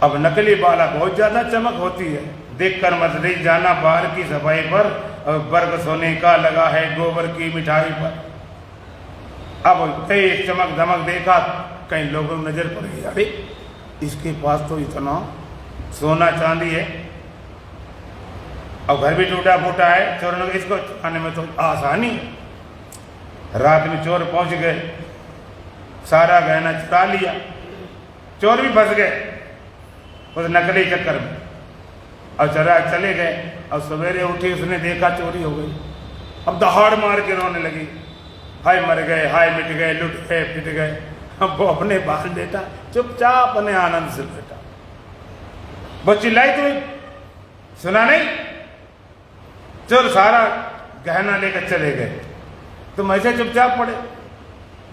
अब नकली बाला बहुत ज्यादा चमक होती है, देखकर मत ले जाना बाहर की सफाई पर, और वर्ग सोने का लगा है गोबर की मिठाई पर। अब कई चमक धमक देखा, कई लोगों को नजर पड़ गई, अरे इसके पास तो इतना सोना चांदी है और घर भी टूटा फूटा है, चोरों को इसको चुराने में तो आसानी। रात में चोर पहुंच गए, सारा गहना चुरा लिया, चोर भी फंस गए उस नकली चक्कर में और चले गए। और सवेरे उठी, उसने देखा चोरी हो गई। अब दहाड़ मार के रोने लगी, हाय मर गए, हाय मिट गए, लुट गए, पिट गए। अब वो अपने बाल बेटा चुपचाप अपने आनंद से बैठा। वो चिल्लाई तो सुना नहीं, चल सारा गहना लेकर चले गए, तुम ऐसे चुपचाप पड़े।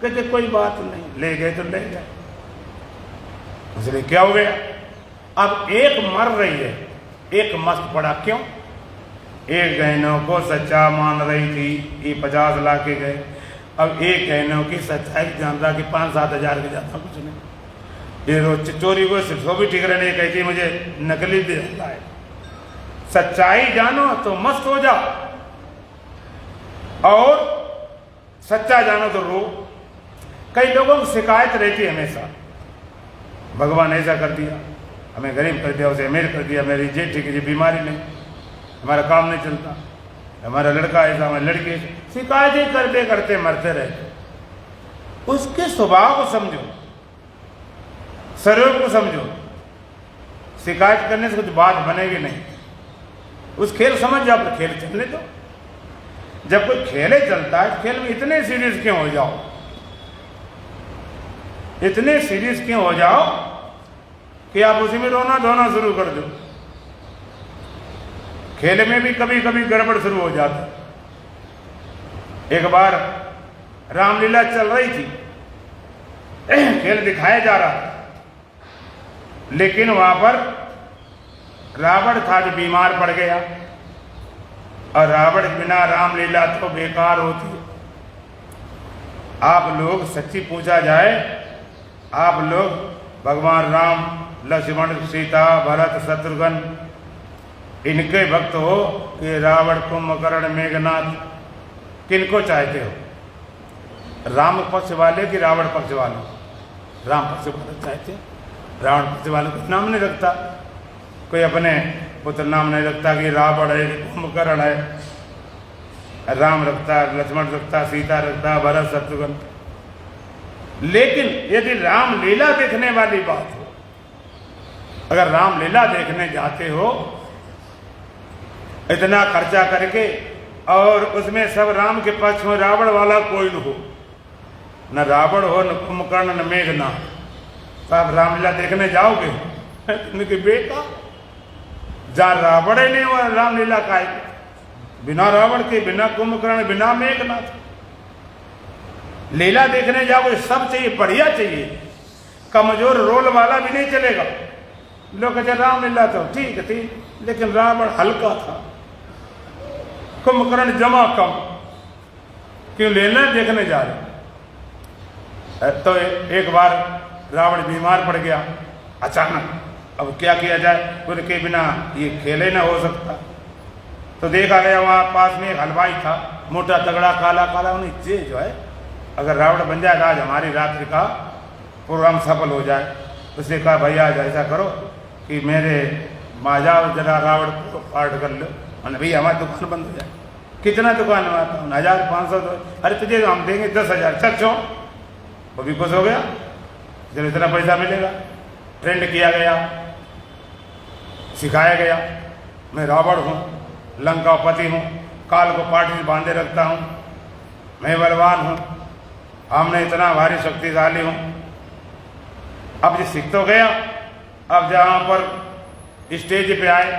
कहते कोई बात नहीं, ले गए तो ले गए। उसने क्या हो गया? अब एक मर रही है, एक मस्त पड़ा। क्यों? एक गहनों को सच्चा मान रही थी, ये 50 लाख के गए। अब एक गहनों की सच्चाई जान रहा कि 5-7 हज़ार के जाता कुछ नहीं। ये रोज चोरी को सिर्फ वो भी ठीक रहने कहती मुझे नकली दे रहा है। सच्चाई जानो तो मस्त हो जाओ, और सच्चा जानो तो रो। कई लोगों की शिकायत रहती है हमेशा, भगवान ऐसा कर दिया, हमें गरीब कर दिया, उसे अमीर कर दिया, मेरी जेठ की बीमारी नहीं, हमारा काम नहीं चलता, हमारा लड़का ऐसा, हमारी लड़की ऐसा। शिकायतें करते करते मरते रहते। उसके स्वभाव को समझो, स्वरूप को समझो। शिकायत करने से कुछ बात बनेगी नहीं। उस खेल समझ जाओ तो खेल चलने दो। जब कोई खेले चलता है, खेल में इतने सीरियस क्यों हो जाओ? इतने सीरियस क्यों हो जाओ कि आप उसी में रोना धोना शुरू कर दो? खेल में भी कभी कभी गड़बड़ शुरू हो जाता है। एक बार रामलीला चल रही थी, खेल दिखाया जा रहा था, लेकिन वहां पर रावण था जो बीमार पड़ गया। और रावण के बिना रामलीला तो बेकार होती है। आप लोग सच्ची पूछा जाए, आप लोग भगवान राम, लक्ष्मण, सीता, भरत, शत्रुघ्न इनके भक्त हो कि रावण, कुंभकर्ण, मेघनाथ, किनको चाहते हो? राम पक्ष वाले कि रावण पक्ष वाले? राम पक्ष वाले चाहते हैं। रावण पक्ष वाले को नाम नहीं रखता, कोई अपने पुत्र नाम नहीं रखता कि रावण है, कुंभकर्ण है। राम रखता, लक्ष्मण रखता, सीता रखता, भरत, शत्रुघ्न। लेकिन यदि रामलीला देखने वाली बात हो, अगर रामलीला देखने जाते हो इतना खर्चा करके, और उसमें सब राम के पक्ष में, रावण वाला कोई न हो, न रावण हो, न कुंभकर्ण, न मेघनाथ, तो आप रामलीला देखने जाओगे? उनके बेटा जहाँ रावण ही नहीं हुआ, रामलीला का है? बिना रावण के, बिना कुंभकर्ण, बिना मेघनाथ लीला देखने जाओगे? सब चाहिए, बढ़िया चाहिए, कमजोर रोल वाला भी नहीं चलेगा। लोग कहते रामलीला तो ठीक थी, लेकिन रावण हल्का था, कुंभकर्ण जमा कम, क्यों लेना देखने जा रहे? तो एक बार रावण बीमार पड़ गया अचानक। अब क्या किया जाए, उनके बिना ये खेले ना हो सकता। तो देखा गया वहाँ पास में एक हलवाई था, मोटा तगड़ा, काला काला। उन्हें चेंज जो है, अगर रावण बन जाए आज हमारी रात्रि का प्रोग्राम सफल हो जाए। उसने कहा भैया आज ऐसा करो कि मेरे माजाओ जरा रावण को पार्ट कर लो। मैंने भैया हमारी दुकान बंद हो जाए। कितना दुकान में आता हूँ? 1500। अरे तुझे हम देंगे 10,000। चल छो। वो भी खुश हो गया, जब इतना पैसा मिलेगा। ट्रेंड किया गया, सिखाया गया, मैं रावण हूँ, लंकापति हूँ, काल को पार्टी से बांधे रखता हूँ, मैं बलवान हूँ, हमने इतना भारी शक्तिशाली हूँ। अब ये सीख तो गया। अब जहाँ पर स्टेज पे आए,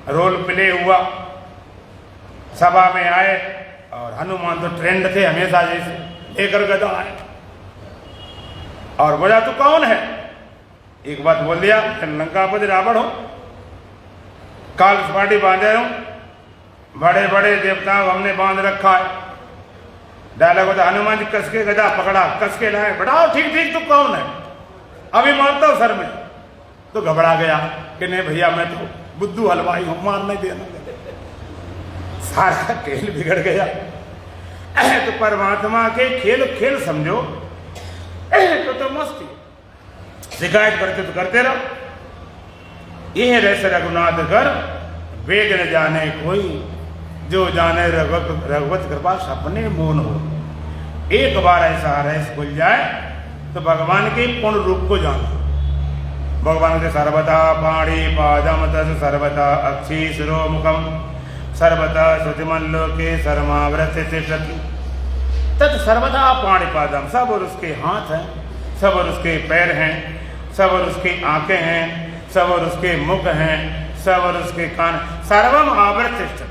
रोल प्ले हुआ, सभा में आए, और हनुमान तो ट्रेंड थे हमेशा जैसे, लेकर गदा आए और बोला तू कौन है? एक बात बोल दिया, लंकापति रावण हो, काल पार्टी बांधे हूं, बड़े बड़े देवताओं हमने बांध रखा है। डायलॉग होता, हनुमान जी कस के गदा पकड़ा, कस के लाए, बढ़ाओ ठीक ठीक, तू कौन है? अभी मारता हूं सर में। तो घबरा गया कि नहीं भैया मैं तो बुद्धू हलवाई हूं, मार नहीं देना। सारा खेल बिगड़ गया। तो परमात्मा के खेल खेल समझो तो मस्ती। शिकायत करते तो करते रहो। यह रस रघुनाथ कर, वेद न जाने कोई, जो जाने रघुवत कृपा सपने मोन हो। एक बार ऐसा रस खुल जाए तो भगवान के पूर्ण रूप को जानो। भगवान के सर्वदा पाणी पादम तस सर्वदा अक्षी शिरो मुखम सर्वदा सुतिमल्लोके सर्मावृत तिष्ठति तत् सर्वदा पाणिपादम। सब और उसके हाथ हैं, सब और उसके पैर हैं, सब और उसकी आंखें हैं, सब और उसके मुख हैं, सब और उसके कान, सर्वम आवृत तिष्ठति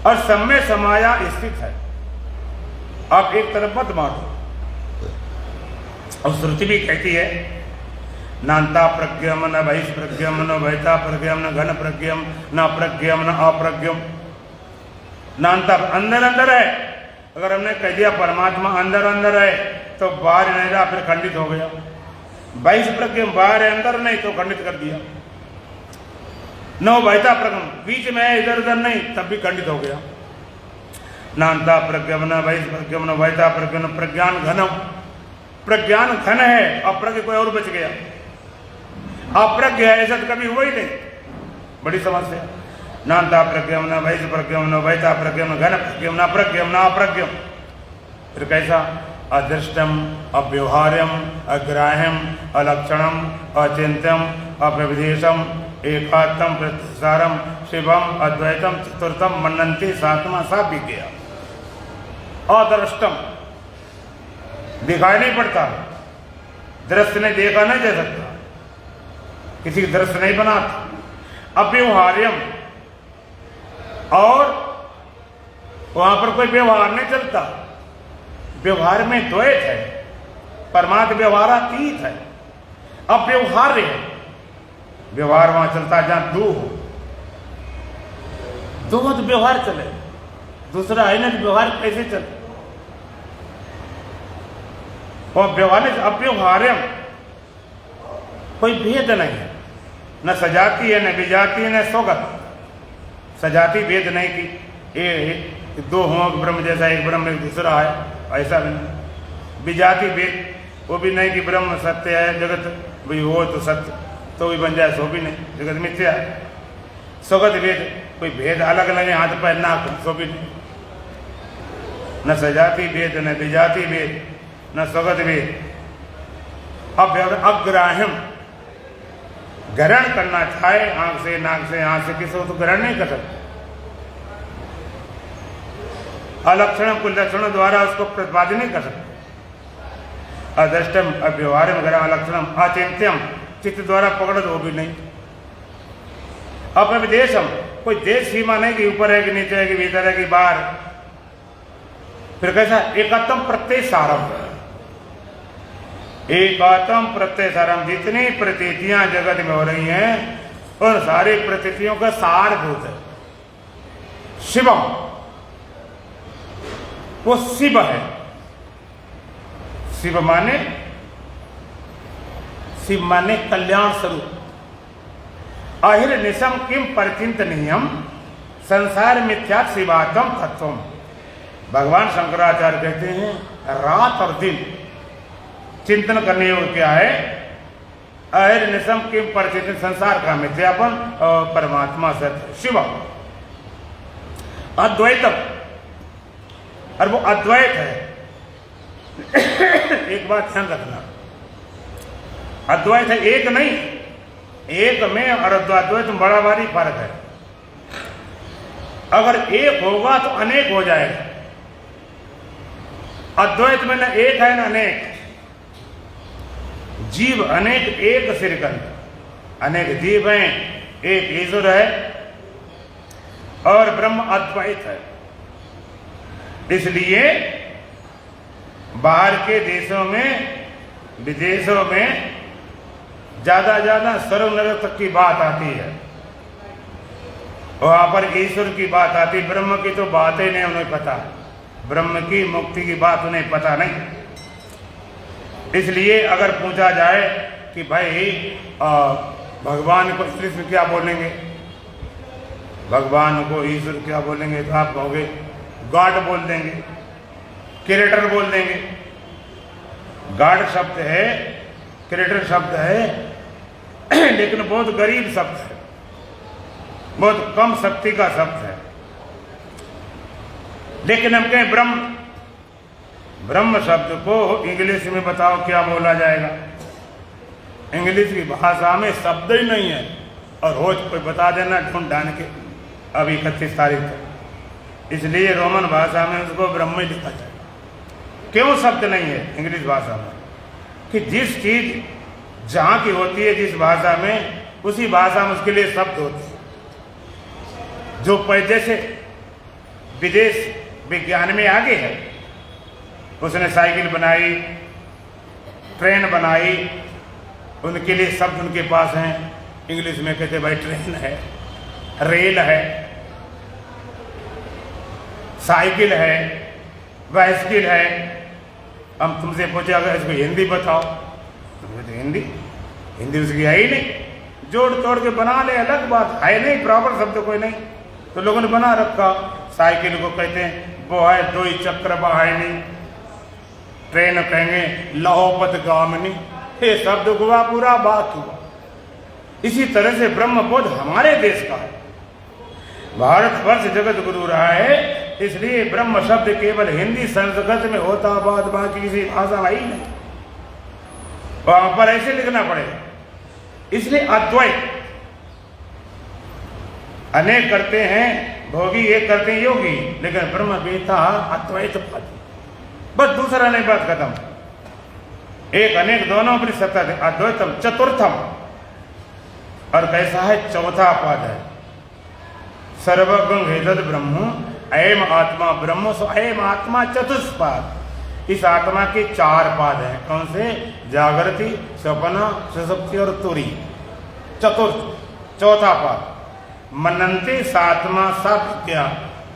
और सब में समाया स्थित है। आप एक तरफ मत मारो। और श्रुति भी कहती है नान्ता प्रज्ञम न बहिष्प्रज्ञम न वैता प्रज्ञम न घन प्रज्ञम न प्रज्ञम न अप्रज्ञम। नान्ता अंदर अंदर है। अगर हमने कह दिया परमात्मा अंदर अंदर है तो बाहर नहीं रहा, फिर खंडित हो गया। बहिष्प्रज्ञम बाहर है, अंदर नहीं तो खंडित कर दिया। न वैता प्रज्ञम बीच में है, इधर उधर नहीं, तब भी खंडित हो गया। नान्ता प्रज्ञम न बहिष्प्रज्ञम न वैता प्रज्ञम न प्रज्ञान घनम। प्रज्ञान घन है, अप्रज्ञ कोई और बच गया। अप्रज्ञ है ऐसा तो कभी हुआ ही नहीं। बड़ी समस्या। नान्ता प्रज्ञम न वैस प्रज्ञम न वैता प्रज्ञम न घन प्रज्ञम न प्रज्ञम न अप्रज्ञम। फिर कैसा? अदृष्टम अव्यवहार्यम अग्राह्यम अलक्षणम अचिंत्यम अप्रविदेशम एकात्म प्रतिसारम शिवम अद्वैतम चतुर्थम मनंती सातवां सा विज्ञा। अदृष्टम दिखाई नहीं पड़ता, दृश्य ने देखा नहीं जा सकता, किसी की दृश्य नहीं बनाता। अव्यवहार्यम और वहां पर कोई व्यवहार नहीं चलता। व्यवहार में द्वैत है, परमात्मा व्यवहारातीत है, अव्यवहार्य है। व्यवहार वहां चलता है जहां दो हो, दो तो व्यवहार चले, दूसरा है ना, व्यवहार कैसे चले? और व्यवहार अव्यवहार्यम कोई भेद नहीं है, न सजाती है न विजाती है न स्वगत। सजाती भेद नहीं कि ये दो हों ब्रह्म जैसा, एक ब्रह्म एक दूसरा है, ऐसा भी नहीं। विजाती भेद वो भी नहीं कि ब्रह्म सत्य है, जगत भी हो तो सत्य तो भी बन जाए, सो भी नहीं, जगत मिथ्या है। स्वगत भेद कोई भेद अलग अलग है, हाथ पैर नाक, सो भी नहीं। न सजाती भेद न विजाती भेद न स्वगत भेद। अग्राह्यम ग्रहण करना चाहे आंख से नाक से हाथ से किसी को तो ग्रहण नहीं कर सकते। अलक्षण को लक्षणों द्वारा उसको प्रतिपादन नहीं कर सकते। अदृष्टम अव्यवहार्यम ग्रहण अलक्षणम अचिंत्यम चित्त द्वारा पकड़ दो भी नहीं। अप्रविदेशम कोई देश सीमा नहीं कि ऊपर है कि नीचे है कि भीतर है कि बाहर। फिर कैसा? एकात्म प्रत्यय सारम। एकात्म प्रत्यय सारम, जितनी प्रतीतियां जगत में हो रही हैं उन सारी प्रतीतियों का सारभूत है शिवम। वो शिव है। शिव माने कल्याण स्वरूप। अहिर निशम किम परिचिंतनीयम संसार मिथ्या शिवात्म तत्वम। भगवान शंकराचार्य कहते हैं रात और दिन चिंतन करने योग्य क्या है? अहिर निशम किम परिचित, संसार का मिथ्यापन और परमात्मा सत्य शिव अद्वैतम। और वो अद्वैत है। एक बात ध्यान रखना, अद्वैत है, एक नहीं। एक में और अद्वैत में बड़ा भारी फर्क है। अगर एक होगा तो अनेक हो जाएगा। अद्वैत में न एक है न अनेक। जीव अनेक, एक श्रीकंठ। अनेक जीव हैं, एक ईश्वर है और ब्रह्म अद्वैत है। इसलिए बाहर के देशों में विदेशों में ज्यादा सर्व नरक तक की बात आती है, वहां पर ईश्वर की बात आती, ब्रह्म की तो बात ही नहीं उन्हें पता। ब्रह्म की मुक्ति की बात उन्हें पता नहीं। इसलिए अगर पूछा जाए कि भाई भगवान को इंग्लिश में क्या बोलेंगे, भगवान को ईश्वर क्या बोलेंगे, तो आप कहोगे गॉड बोल देंगे, क्रिएटर बोल देंगे। गॉड शब्द है, क्रिएटर शब्द है, लेकिन बहुत गरीब शब्द है, बहुत कम शक्ति का शब्द है। लेकिन हम कहें ब्रह्म, ब्रह्म शब्द को इंग्लिश में बताओ क्या बोला जाएगा? इंग्लिश की भाषा में शब्द ही नहीं है, और रोज कोई बता देना ढूंढ ढांड के अब 31 तारीख तक। इसलिए रोमन भाषा में उसको ब्रह्म ही लिखा जाए। क्यों शब्द नहीं है इंग्लिश भाषा में? कि जिस चीज जहाँ की होती है जिस भाषा में, उसी भाषा में उसके लिए शब्द होते हैं। जो जैसे विदेश विज्ञान में आगे है, उसने साइकिल बनाई, ट्रेन बनाई, उनके लिए शब्द उनके पास हैं। इंग्लिश में कहते भाई ट्रेन है, रेल है, साइकिल है, बाइसिकल है। हम तुमसे पूछे अगर इसको हिंदी बताओ, तो हिंदी उसकी है ही नहीं, जोड़ तोड़ के बना ले, अलग बात है नहीं, प्रॉपर शब्द कोई नहीं, तो लोगों ने बना रखा। साइकिल को कहते हैं वो है दो ही चक्र बहायनी, ट्रेन कहेंगे लहोपत गामनी, ये शब्द हुआ पूरा बात हुआ। इसी तरह से ब्रह्म बोध हमारे देश का है, भारतवर्ष जगत गुरु रहा है, इसलिए ब्रह्म शब्द केवल हिंदी संस्कृत में होता, बाद बाकी किसी भाषा में ही नहीं, वहां पर ऐसे लिखना पड़ेगा। इसलिए अद्वैत अनेक करते हैं भोगी, एक करते हैं योगी, लेकिन ब्रह्म वेता अद्वैत पाती, बस दूसरा नहीं, बात खत्म। एक अनेक दोनों अपनी सत्ता थे, अद्वैतम चतुर्थम, और कैसा है चौथा पाद है सर्वगं हेतद ब्रह्म अयम आत्मा ब्रह्म, सो अयम आत्मा चतुष्पाद। इस आत्मा के 4 पाद हैं, कौन से? जागृति, स्वप्न, सुषुप्ति और तुरी। चतुर्थ चौथा पाद मनंते सात्मा सा विद्या,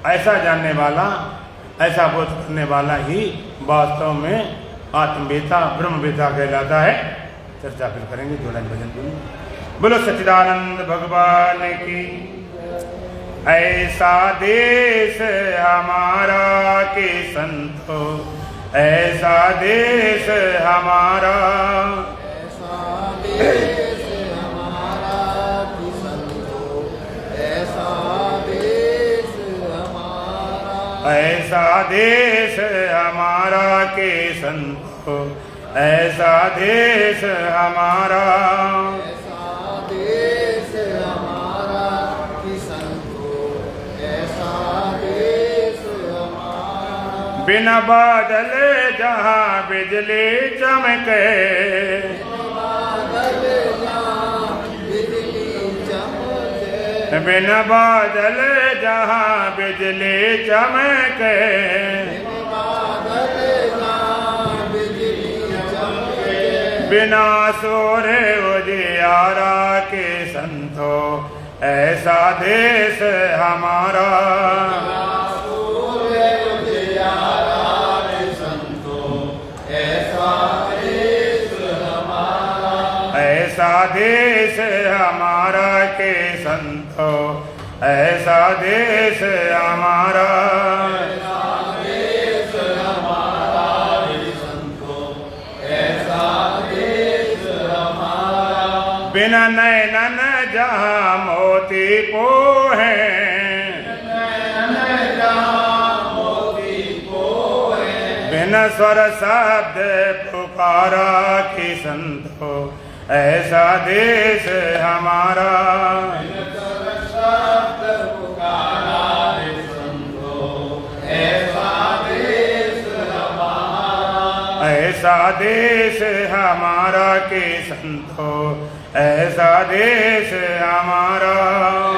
ऐसा जानने वाला, ऐसा बोध करने वाला ही वास्तव में आत्मवेता ब्रह्मवेता कहलाता है। चर्चा फिर करेंगे, जोड़ा भजन बोलो। बोलो सच्चिदानंद भगवान की। ऐसा देश हमारा के संतो, ऐसा देश हमारा, ऐसा देश हमारा कि संतो, ऐसा देश हमारा, ऐसा देश हमारा के संतो, ऐसा देश हमारा, ऐसा देश हमारा कि संतो, ऐसा देश हमारा। बिना बादल जहाँ बिजली चमके, बादल जहाँ बिजली चमके, बिना बादल जहाँ बिजली चमके, बादल जहाँ बिजली चमके, बिना सूर्य उजियारा के संतो, ऐसा देश हमारा, सूर्य उजियारा के संतो, ऐसा देश हमारा, ऐसा देश हमारा के संतो, ऐसा देश हमारा, ऐसा देश हमारा के संतो, ऐसा देश हमारा। बिना नैनन जहाँ मोती पोहे, बिना स्वर शब्द पुकारा की संतो, ऐसा देश हमारा, शब्द पुकारा रे संतो, ऐसा देश हमारा, ऐसा देश हमारा के संतो, ऐसा देश हमारा,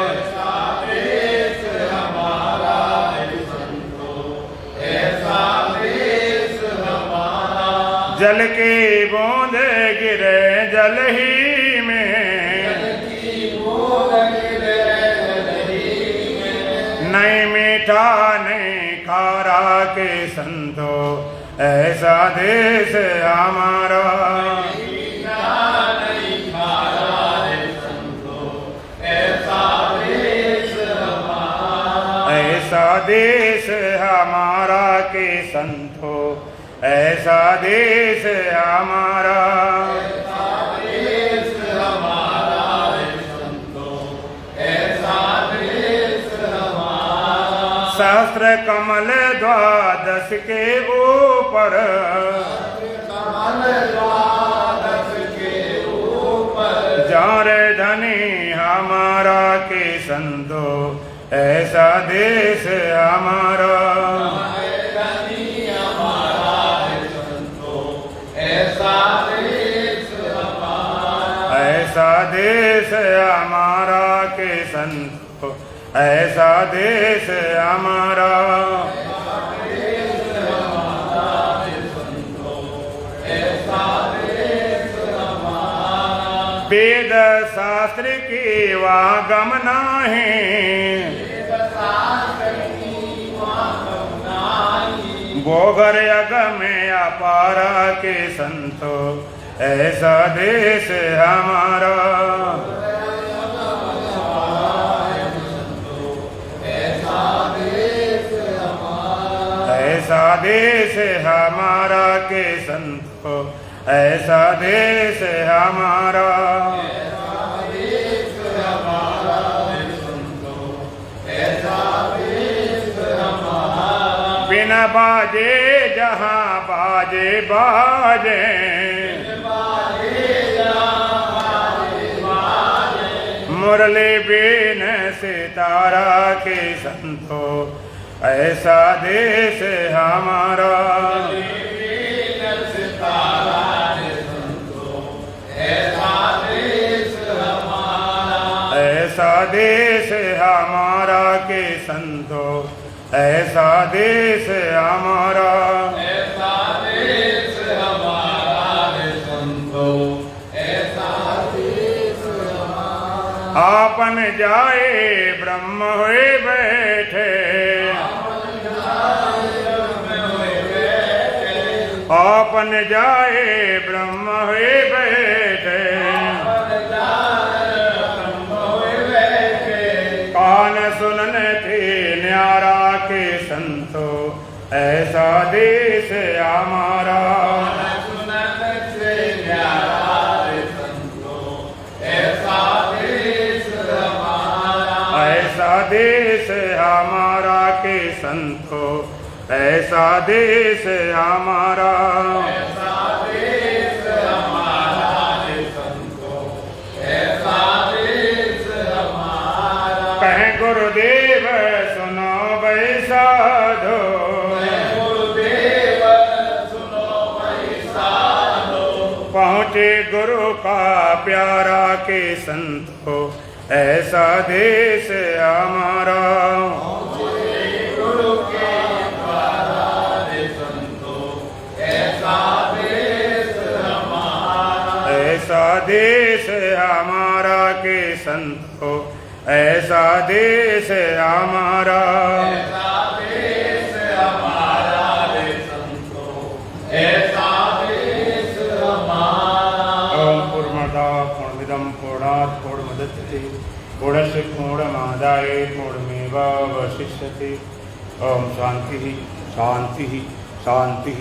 ऐसा देश हमारा रे संतो, ऐसा देश हमारा। जल की बूंद गिरे जल ही में, की बूंद गिरे जलही में, नहीं मीठा नहीं खारा के संतो, ऐसा देश हमारा, मीठा नहीं खारा रे संतो, ऐसा देश हमारा, ऐसा देश हमारा के संतो, ऐसा देश हमारा, ऐसा देश हमारा रे संतो, ऐसा देश हमारा। सहस्त्र कमल द्वादश के ऊपर, कमल द्वादश के ऊपर, जार धनी हमारा के संतो, ऐसा देश हमारा। ऐसा देश हमारा के संतो, ऐसा देश हमारा। वेद शास्त्र की वागम नाही, गोगर यग में अपारा के संतो, ऐसा देश हमारा। ऐसा देश हमारा के संतो, ऐसा देश हमारा। बिना बाजे जहाँ बाजे बाजे, मुरली बीन सितारा के संतो, ऐसा देश हमारा। ऐसा देश हमारा के संतो, ऐसा देश हमारा। ऐसा देश हमारा के संतो, ऐसा देश हमारा। आपन जाए ब्रह्म हुए बैठे, आपन जाए ब्रह्म हुए बैठे, कान सुनन थे न्यारा के संतो, ऐसा देश हमारा। ऐसा देश हमारा के संतो, ऐसा देश हमारा। ऐसा देश हमारा के संतो, ऐसा देश हमारा। कहें गुरुदेव सुनो बैसाधो, गुरुदेव सुनो बैसाधो। पहुँचे गुरु का प्यारा के संतो, ऐसा देश हमारा। गुरु के प्यारा के संतो, ऐसा देश हमारा। ऐसा देश हमारा के संतो, ऐसा देश हमारा। ऐसा देश हमारा के संतो, ऐसा देश हमारा। ओम पूर्णमदा पूर्णमिदं पूर्णात् पूर्णमुदच्यते पूर्णस्य पूर्णमादाय पूर्णमेवावशिष्यते। ओम शांति शांति शांति।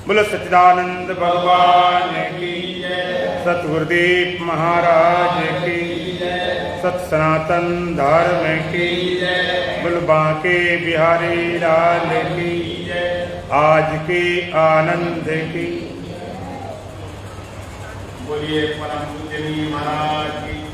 बोलो सच्चिदानंद भगवान की जय, सतगुरुदेव महाराज की जय, सत सनातन धर्म की जय, बोलो बांके बिहारी लाल की जय, आज के आनंद की। बोलिए परम पूजनीय महाराज की।